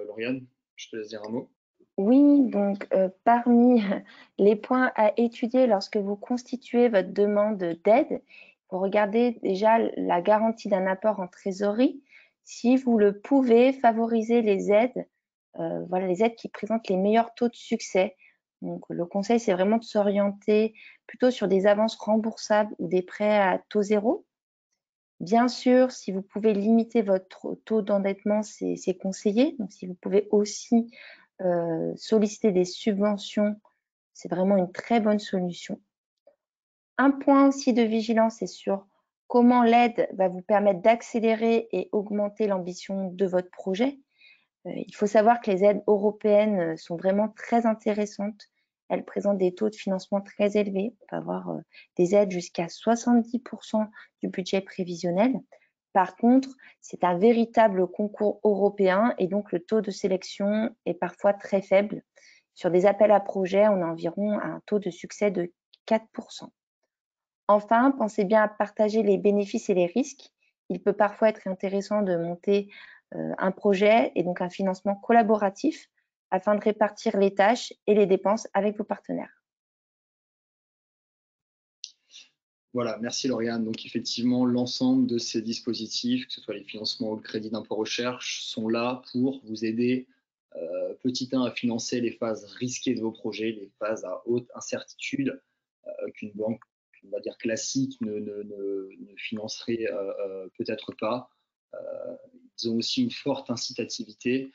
Lauriane, je te laisse dire un mot. Oui, donc parmi les points à étudier lorsque vous constituez votre demande d'aide, vous regardez déjà la garantie d'un apport en trésorerie. Si vous le pouvez, favoriser les aides, voilà, les aides qui présentent les meilleurs taux de succès. Donc le conseil, c'est vraiment de s'orienter plutôt sur des avances remboursables ou des prêts à taux zéro. Bien sûr, si vous pouvez limiter votre taux d'endettement, c'est conseillé. Donc si vous pouvez aussi solliciter des subventions, c'est vraiment une très bonne solution. Un point aussi de vigilance, c'est sur comment l'aide va vous permettre d'accélérer et augmenter l'ambition de votre projet. Il faut savoir que les aides européennes sont vraiment très intéressantes. Elles présentent des taux de financement très élevés. On peut avoir des aides jusqu'à 70% du budget prévisionnel. Par contre, c'est un véritable concours européen et donc le taux de sélection est parfois très faible. Sur des appels à projets, on a environ un taux de succès de 4%. Enfin, pensez bien à partager les bénéfices et les risques. Il peut parfois être intéressant de monter un projet et donc un financement collaboratif afin de répartir les tâches et les dépenses avec vos partenaires. Voilà, merci Lauriane. Donc effectivement, l'ensemble de ces dispositifs, que ce soit les financements ou le crédit d'impôt recherche, sont là pour vous aider petit 1 à financer les phases risquées de vos projets, les phases à haute incertitude qu'une banque, on va dire classique, ne financerait peut-être pas. Ils ont aussi une forte incitativité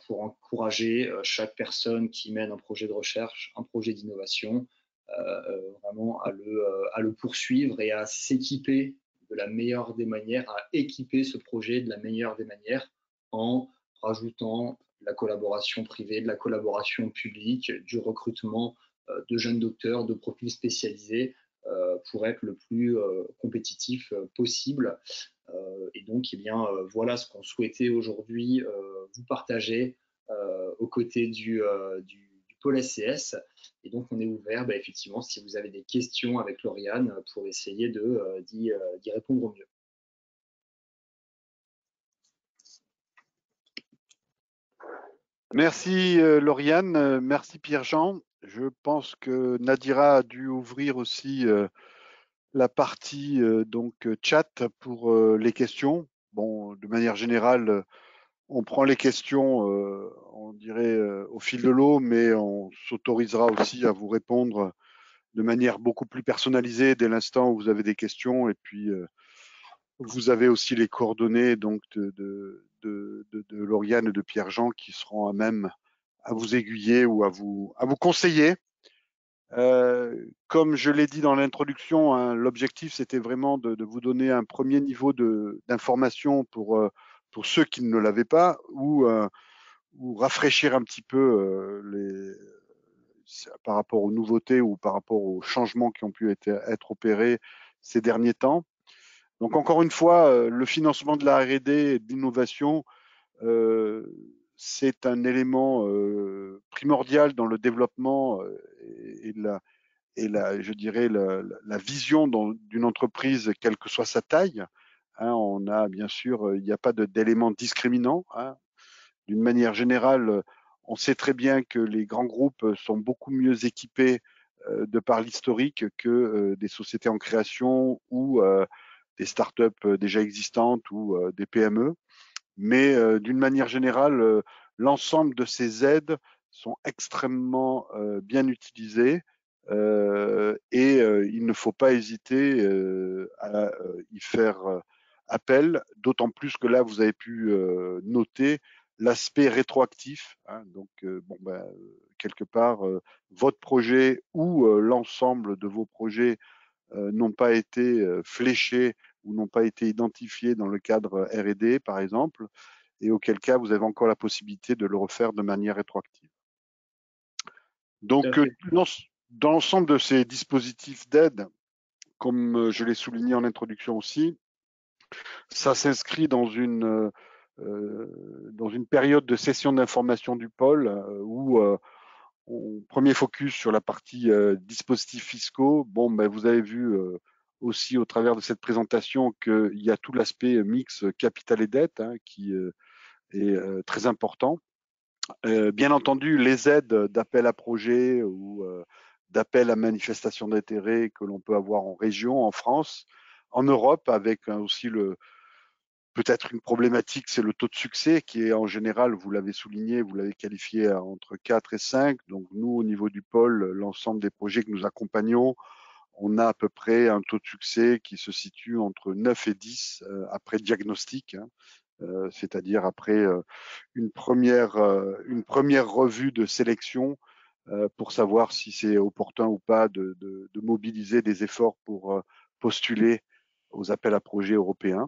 pour encourager chaque personne qui mène un projet de recherche, un projet d'innovation, vraiment à le poursuivre et à s'équiper de la meilleure des manières, à équiper ce projet de la meilleure des manières en rajoutant de la collaboration privée, de la collaboration publique, du recrutement de jeunes docteurs, de profils spécialisés pour être le plus compétitif possible. Et donc, eh bien, voilà ce qu'on souhaitait aujourd'hui vous partager aux côtés du pôle SCS. Et donc, on est ouvert, effectivement, si vous avez des questions avec Lauriane, pour essayer d'y répondre au mieux. Merci Lauriane, merci Pierre-Jean. Je pense que Nadira a dû ouvrir aussi la partie chat pour les questions. Bon, de manière générale, on prend les questions, on dirait au fil de l'eau, mais on s'autorisera aussi à vous répondre de manière beaucoup plus personnalisée dès l'instant où vous avez des questions. Et puis, vous avez aussi les coordonnées donc de Lauriane et de Pierre-Jean qui seront à même à vous aiguiller ou à vous conseiller. Comme je l'ai dit dans l'introduction, hein, l'objectif c'était vraiment de vous donner un premier niveau d'information pour ceux qui ne l'avaient pas ou rafraîchir un petit peu par rapport aux nouveautés ou par rapport aux changements qui ont pu être opérés ces derniers temps. Donc encore une fois, le financement de la R&D et de l'innovation, c'est un élément primordial dans le développement je dirais la vision d'une entreprise, quelle que soit sa taille. Hein, on a bien sûr, il n'y a pas d'élément discriminant. Hein. D'une manière générale, on sait très bien que les grands groupes sont beaucoup mieux équipés de par l'historique que des sociétés en création ou des startups déjà existantes ou des PME. Mais d'une manière générale, l'ensemble de ces aides sont extrêmement bien utilisées et il ne faut pas hésiter à y faire appel, d'autant plus que là, vous avez pu noter l'aspect rétroactif. Hein, donc, quelque part, votre projet ou l'ensemble de vos projets n'ont pas été fléchés ou n'ont pas été identifiés dans le cadre R&D, par exemple, et auquel cas vous avez encore la possibilité de le refaire de manière rétroactive. Donc, dans l'ensemble de ces dispositifs d'aide, comme je l'ai souligné en introduction aussi, ça s'inscrit dans une période de session d'information du pôle où premier focus sur la partie dispositifs fiscaux. Bon, vous avez vu aussi au travers de cette présentation qu'il y a tout l'aspect mix capital et dette hein, qui est très important. Bien entendu, les aides d'appel à projet ou d'appel à manifestation d'intérêt que l'on peut avoir en région, en France, en Europe, avec aussi peut-être une problématique, c'est le taux de succès qui est en général, vous l'avez souligné, vous l'avez qualifié à entre 4 et 5. Donc nous, au niveau du pôle, l'ensemble des projets que nous accompagnons, on a à peu près un taux de succès qui se situe entre 9 et 10 après diagnostic, hein, c'est-à-dire après une première revue de sélection pour savoir si c'est opportun ou pas de mobiliser des efforts pour postuler aux appels à projets européens.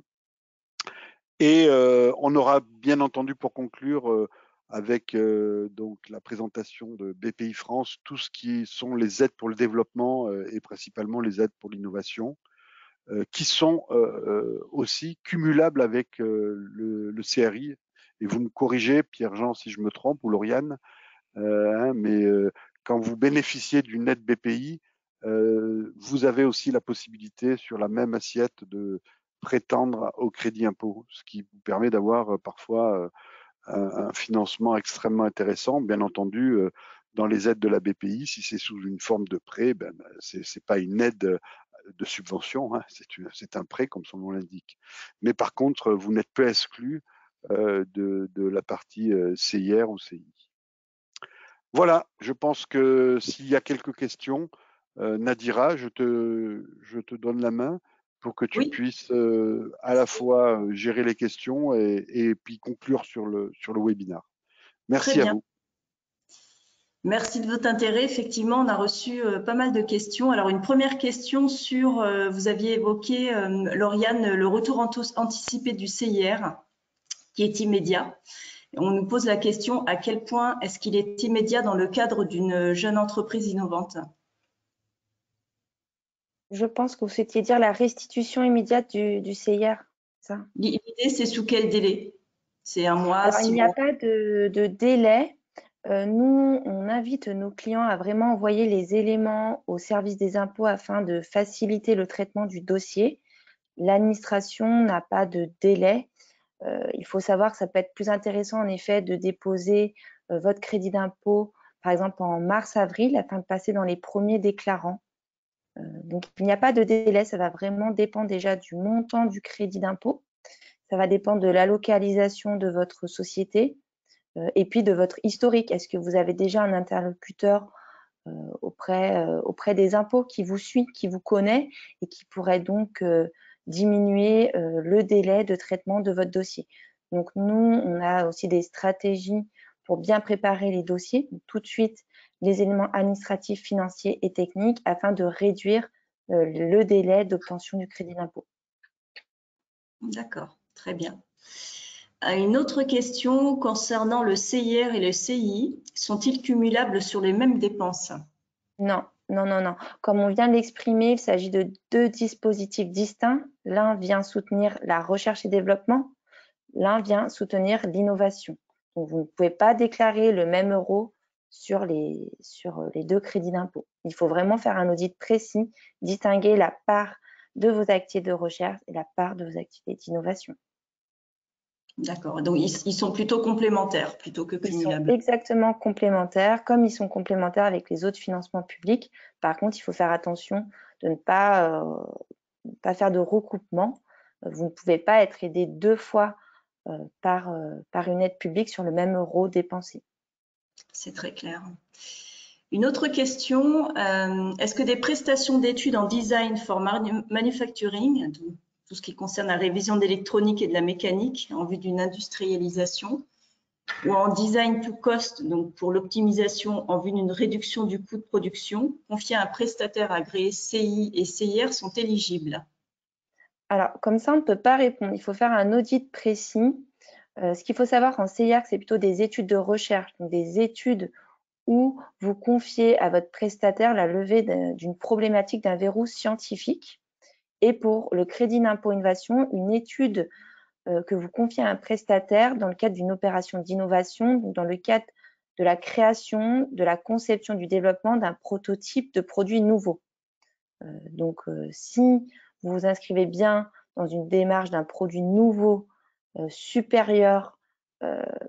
Et on aura bien entendu pour conclure avec donc la présentation de BPI France, tout ce qui sont les aides pour le développement et principalement les aides pour l'innovation, qui sont aussi cumulables avec le CRI. Et vous me corrigez, Pierre-Jean, si je me trompe, ou Lauriane, mais quand vous bénéficiez d'une aide BPI, vous avez aussi la possibilité sur la même assiette de prétendre au crédit impôt, ce qui vous permet d'avoir parfois un financement extrêmement intéressant. Bien entendu, dans les aides de la BPI, si c'est sous une forme de prêt, c'est pas une aide de subvention, hein, c'est un prêt comme son nom l'indique. Mais par contre, vous n'êtes pas exclu de la partie CIR ou CI. Voilà, je pense que s'il y a quelques questions, Nadira, je te donne la main pour que tu Oui. puisses à la fois gérer les questions et puis conclure sur le webinaire. Merci Très bien. à vous. Merci de votre intérêt. Effectivement, on a reçu pas mal de questions. Alors, une première question sur, vous aviez évoqué, Lauriane, le retour anticipé du CIR, qui est immédiat. On nous pose la question, à quel point est-ce qu'il est immédiat dans le cadre d'une jeune entreprise innovante? Je pense que vous souhaitiez dire la restitution immédiate du CIR, ça. L'idée, c'est sous quel délai? C'est 1 mois, Alors, 6 il n'y a mois? pas de délai. Nous, on invite nos clients à vraiment envoyer les éléments au service des impôts afin de faciliter le traitement du dossier. L'administration n'a pas de délai. Il faut savoir que ça peut être plus intéressant en effet de déposer votre crédit d'impôt, par exemple en mars-avril, afin de passer dans les premiers déclarants. Donc, il n'y a pas de délai, ça va vraiment dépendre déjà du montant du crédit d'impôt. Ça va dépendre de la localisation de votre société et puis de votre historique. Est-ce que vous avez déjà un interlocuteur auprès des impôts qui vous suit, qui vous connaît et qui pourrait donc diminuer le délai de traitement de votre dossier. Donc, nous, on a aussi des stratégies pour bien préparer les dossiers, donc, tout de suite les éléments administratifs, financiers et techniques afin de réduire le délai d'obtention du crédit d'impôt. D'accord, très bien. Une autre question concernant le CIR et le CII, sont-ils cumulables sur les mêmes dépenses? Non, non, non, non. Comme on vient de l'exprimer, il s'agit de 2 dispositifs distincts. L'un vient soutenir la recherche et développement, l'un vient soutenir l'innovation. Donc, vous ne pouvez pas déclarer le même euro sur les 2 crédits d'impôt. Il faut vraiment faire un audit précis, distinguer la part de vos activités de recherche et la part de vos activités d'innovation. D'accord, donc ils sont plutôt complémentaires plutôt que cumulables. Ils sont exactement complémentaires, comme ils sont complémentaires avec les autres financements publics. Par contre, il faut faire attention de ne pas faire de recoupement. Vous ne pouvez pas être aidé 2 fois par une aide publique sur le même euro dépensé. C'est très clair. Une autre question, est-ce que des prestations d'études en design for manufacturing, tout ce qui concerne la révision d'électronique et de la mécanique en vue d'une industrialisation, ou en design to cost, donc pour l'optimisation en vue d'une réduction du coût de production, confiées à un prestataire agréé CI et CIR sont éligibles? Alors, comme ça, on ne peut pas répondre. Il faut faire un audit précis. Ce qu'il faut savoir en CIR, c'est plutôt des études de recherche, donc des études où vous confiez à votre prestataire la levée d'une problématique, d'un verrou scientifique. Et pour le crédit d'impôt innovation, une étude que vous confiez à un prestataire dans le cadre d'une opération d'innovation, dans le cadre de la création, de la conception, du développement d'un prototype de produit nouveau. Donc, si vous vous inscrivez bien dans une démarche d'un produit nouveau supérieur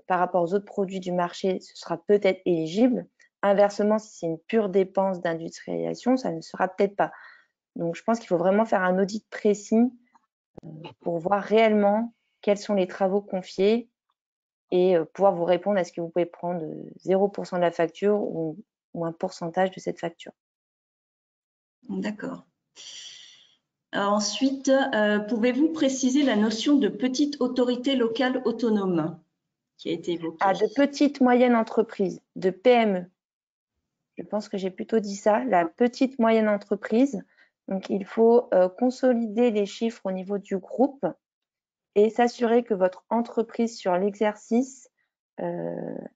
par rapport aux autres produits du marché, ce sera peut-être éligible. Inversement, si c'est une pure dépense d'industrialisation, ça ne sera peut-être pas. Donc, je pense qu'il faut vraiment faire un audit précis pour voir réellement quels sont les travaux confiés et pouvoir vous répondre, est-ce que vous pouvez prendre 0% de la facture ou un pourcentage de cette facture. D'accord. Ensuite, pouvez-vous préciser la notion de petite autorité locale autonome qui a été évoquée? Ah, de petites, moyennes entreprises, de PME. Je pense que j'ai plutôt dit ça, la petite, moyenne entreprise. Donc, il faut consolider les chiffres au niveau du groupe et s'assurer que votre entreprise sur l'exercice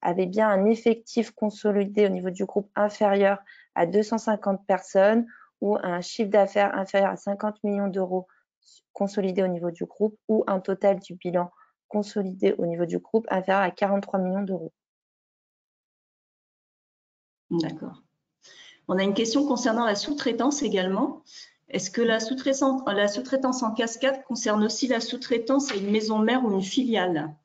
avait bien un effectif consolidé au niveau du groupe inférieur à 250 personnes ou un chiffre d'affaires inférieur à 50 millions d'euros consolidé au niveau du groupe ou un total du bilan consolidé au niveau du groupe inférieur à 43 millions d'euros. D'accord. On a une question concernant la sous-traitance également. Est-ce que la sous-traitance en cascade concerne aussi la sous-traitance à une maison mère ou une filiale?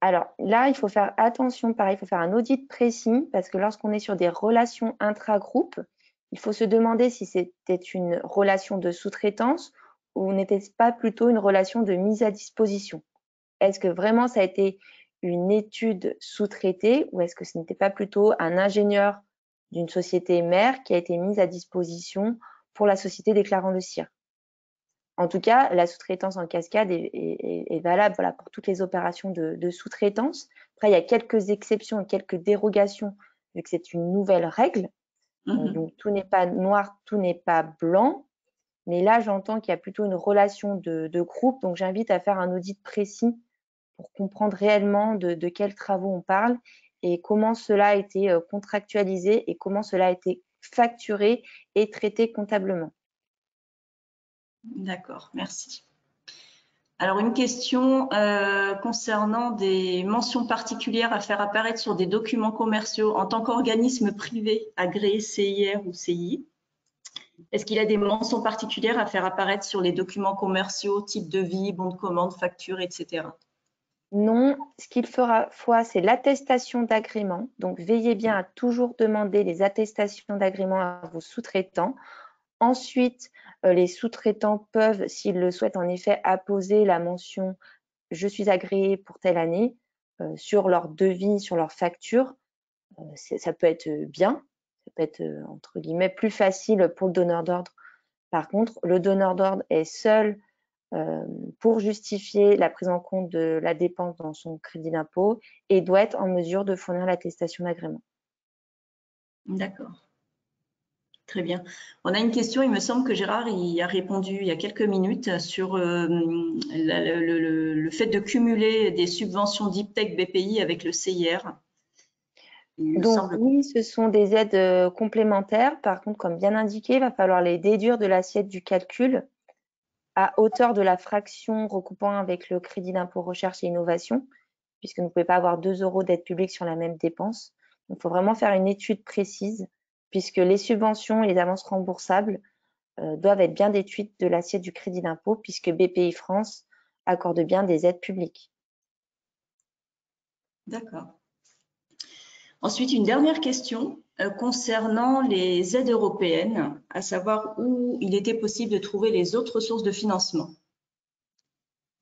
Alors là, il faut faire attention, pareil, il faut faire un audit précis parce que lorsqu'on est sur des relations intra-groupes, il faut se demander si c'était une relation de sous-traitance ou n'était-ce pas plutôt une relation de mise à disposition. Est-ce que vraiment ça a été une étude sous-traitée ou est-ce que ce n'était pas plutôt un ingénieur d'une société mère qui a été mise à disposition pour la société déclarant le CIR. En tout cas, la sous-traitance en cascade est valable voilà, pour toutes les opérations de sous-traitance. Après, il y a quelques exceptions et quelques dérogations, vu que c'est une nouvelle règle. Donc, tout n'est pas noir, tout n'est pas blanc. Mais là, j'entends qu'il y a plutôt une relation de groupe. Donc, j'invite à faire un audit précis pour comprendre réellement de quels travaux on parle et comment cela a été contractualisé et comment cela a été facturé et traité comptablement. D'accord, merci. Alors, une question concernant des mentions particulières à faire apparaître sur des documents commerciaux en tant qu'organisme privé agréé CIR ou CI. Est-ce qu'il y a des mentions particulières à faire apparaître sur les documents commerciaux, type devis, bon de commande, facture, etc.? Non, ce qu'il fera foi, c'est l'attestation d'agrément. Donc, veillez bien à toujours demander les attestations d'agrément à vos sous-traitants. Ensuite, les sous-traitants peuvent, s'ils le souhaitent, en effet, apposer la mention « Je suis agréé pour telle année » sur leur devis, sur leur facture. Ça peut être bien, ça peut être, entre guillemets, plus facile pour le donneur d'ordre. Par contre, le donneur d'ordre est seul pour justifier la prise en compte de la dépense dans son crédit d'impôt et doit être en mesure de fournir l'attestation d'agrément. D'accord. Très bien. On a une question, il me semble que Gérard y a répondu il y a quelques minutes sur le fait de cumuler des subventions d'IPTEC BPI avec le CIR. Donc oui, ce sont des aides complémentaires. Par contre, comme bien indiqué, il va falloir les déduire de l'assiette du calcul à hauteur de la fraction recoupant avec le crédit d'impôt recherche et innovation, puisque vous ne pouvez pas avoir 2 € d'aide publique sur la même dépense. Donc, il faut vraiment faire une étude précise, puisque les subventions et les avances remboursables doivent être bien déduites de l'assiette du crédit d'impôt, puisque BPI France accorde bien des aides publiques. D'accord. Ensuite, une dernière question concernant les aides européennes, à savoir où il était possible de trouver les autres sources de financement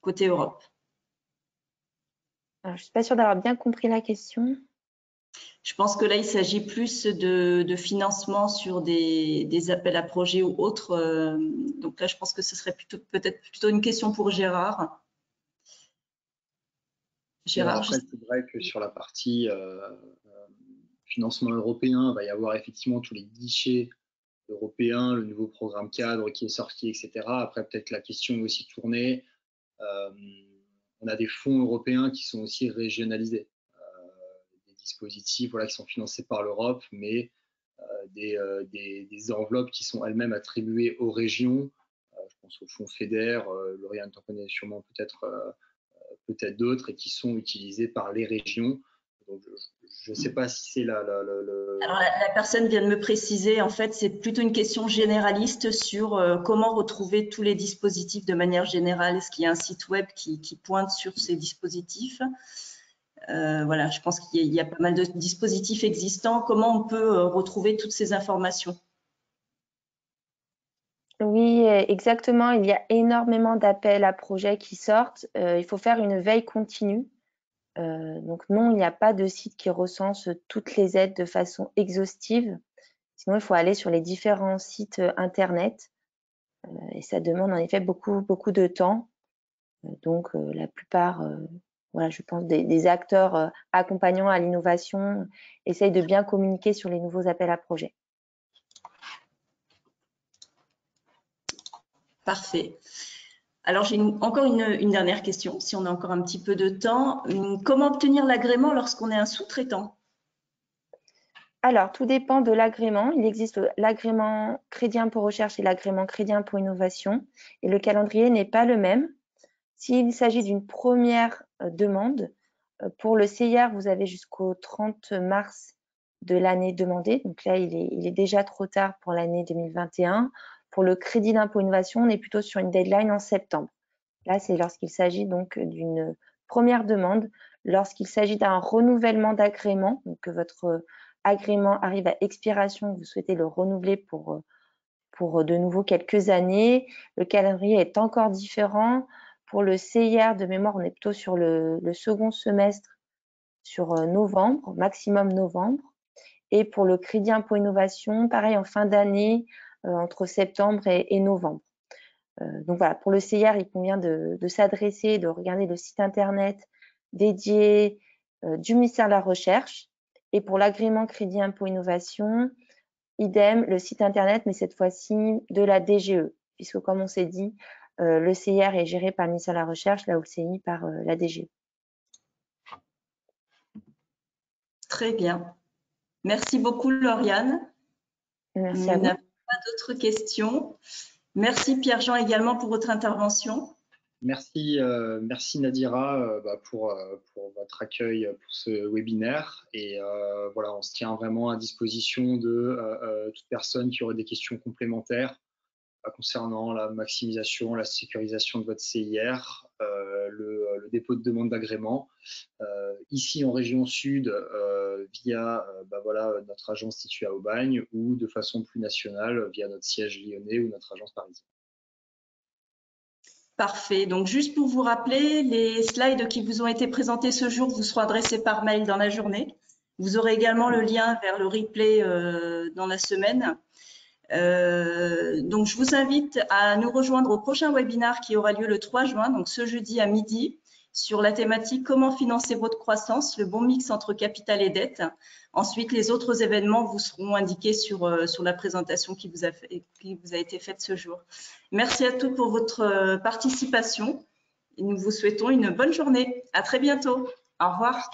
côté Europe. Alors, je ne suis pas sûre d'avoir bien compris la question. Je pense que là, il s'agit plus de financement sur des appels à projets ou autres. Donc là, je pense que ce serait peut-être plutôt une question pour Gérard. Gérard, après, c'est vrai que sur la partie financement européen, il va y avoir effectivement tous les guichets européens, le nouveau programme cadre qui est sorti, etc. Après, peut-être la question est aussi tournée. On a des fonds européens qui sont aussi régionalisés, des dispositifs qui sont financés par l'Europe, mais des enveloppes qui sont elles-mêmes attribuées aux régions. Je pense au fonds FEDER, Lauriane t'en connaît sûrement peut-être d'autres, et qui sont utilisés par les régions. Donc, je ne sais pas si c'est Alors, la personne vient de me préciser, en fait, c'est plutôt une question généraliste sur comment retrouver tous les dispositifs de manière générale. Est-ce qu'il y a un site web qui pointe sur ces dispositifs? Voilà, je pense qu'il y a pas mal de dispositifs existants. Comment on peut retrouver toutes ces informations? Oui, exactement. Il y a énormément d'appels à projets qui sortent. Il faut faire une veille continue. Donc non, il n'y a pas de site qui recense toutes les aides de façon exhaustive. Sinon, il faut aller sur les différents sites internet et ça demande en effet beaucoup de temps. Donc la plupart, voilà, je pense des acteurs accompagnants à l'innovation essayent de bien communiquer sur les nouveaux appels à projets. Parfait. Alors, j'ai encore une dernière question, si on a encore un petit peu de temps. Comment obtenir l'agrément lorsqu'on est un sous-traitant? Alors, tout dépend de l'agrément. Il existe l'agrément crédit impôt recherche et l'agrément crédit impôt innovation. Et le calendrier n'est pas le même. S'il s'agit d'une première demande, pour le CIR, vous avez jusqu'au 30 mars de l'année demandée. Donc là, il est déjà trop tard pour l'année 2021. Pour le crédit d'impôt innovation, on est plutôt sur une deadline en septembre. Là, c'est lorsqu'il s'agit donc d'une première demande, lorsqu'il s'agit d'un renouvellement d'agrément, donc que votre agrément arrive à expiration, vous souhaitez le renouveler pour de nouveau quelques années. Le calendrier est encore différent. Pour le CIR, de mémoire, on est plutôt sur le second semestre, sur novembre, maximum novembre. Et pour le crédit impôt innovation, pareil, en fin d'année, entre septembre et novembre. Donc voilà, pour le CIR, il convient de s'adresser, de regarder le site internet dédié du ministère de la Recherche. Et pour l'agrément Crédit Impôt Innovation, idem, le site internet, mais cette fois-ci de la DGE, puisque comme on s'est dit, le CIR est géré par le ministère de la Recherche, la OCI par la DGE. Très bien. Merci beaucoup, Lauriane. Merci Nous à vous. n'avons pas d'autres questions. Merci, Pierre-Jean, également pour votre intervention. Merci, merci Nadira pour votre accueil pour ce webinaire. Et voilà, on se tient vraiment à disposition de toute personne qui aurait des questions complémentaires concernant la maximisation, la sécurisation de votre CIR, le dépôt de demande d'agrément. Ici en région sud, via voilà, notre agence située à Aubagne, ou de façon plus nationale via notre siège lyonnais ou notre agence parisienne. Parfait. Donc, juste pour vous rappeler, les slides qui vous ont été présentés ce jour vous seront adressés par mail dans la journée. Vous aurez également le lien vers le replay dans la semaine. Donc, je vous invite à nous rejoindre au prochain webinaire qui aura lieu le 3 juin, donc ce jeudi à midi, sur la thématique « Comment financer votre croissance, le bon mix entre capital et dette ». Ensuite, les autres événements vous seront indiqués sur la présentation qui vous a été faite ce jour. Merci à tous pour votre participation et nous vous souhaitons une bonne journée. À très bientôt. Au revoir.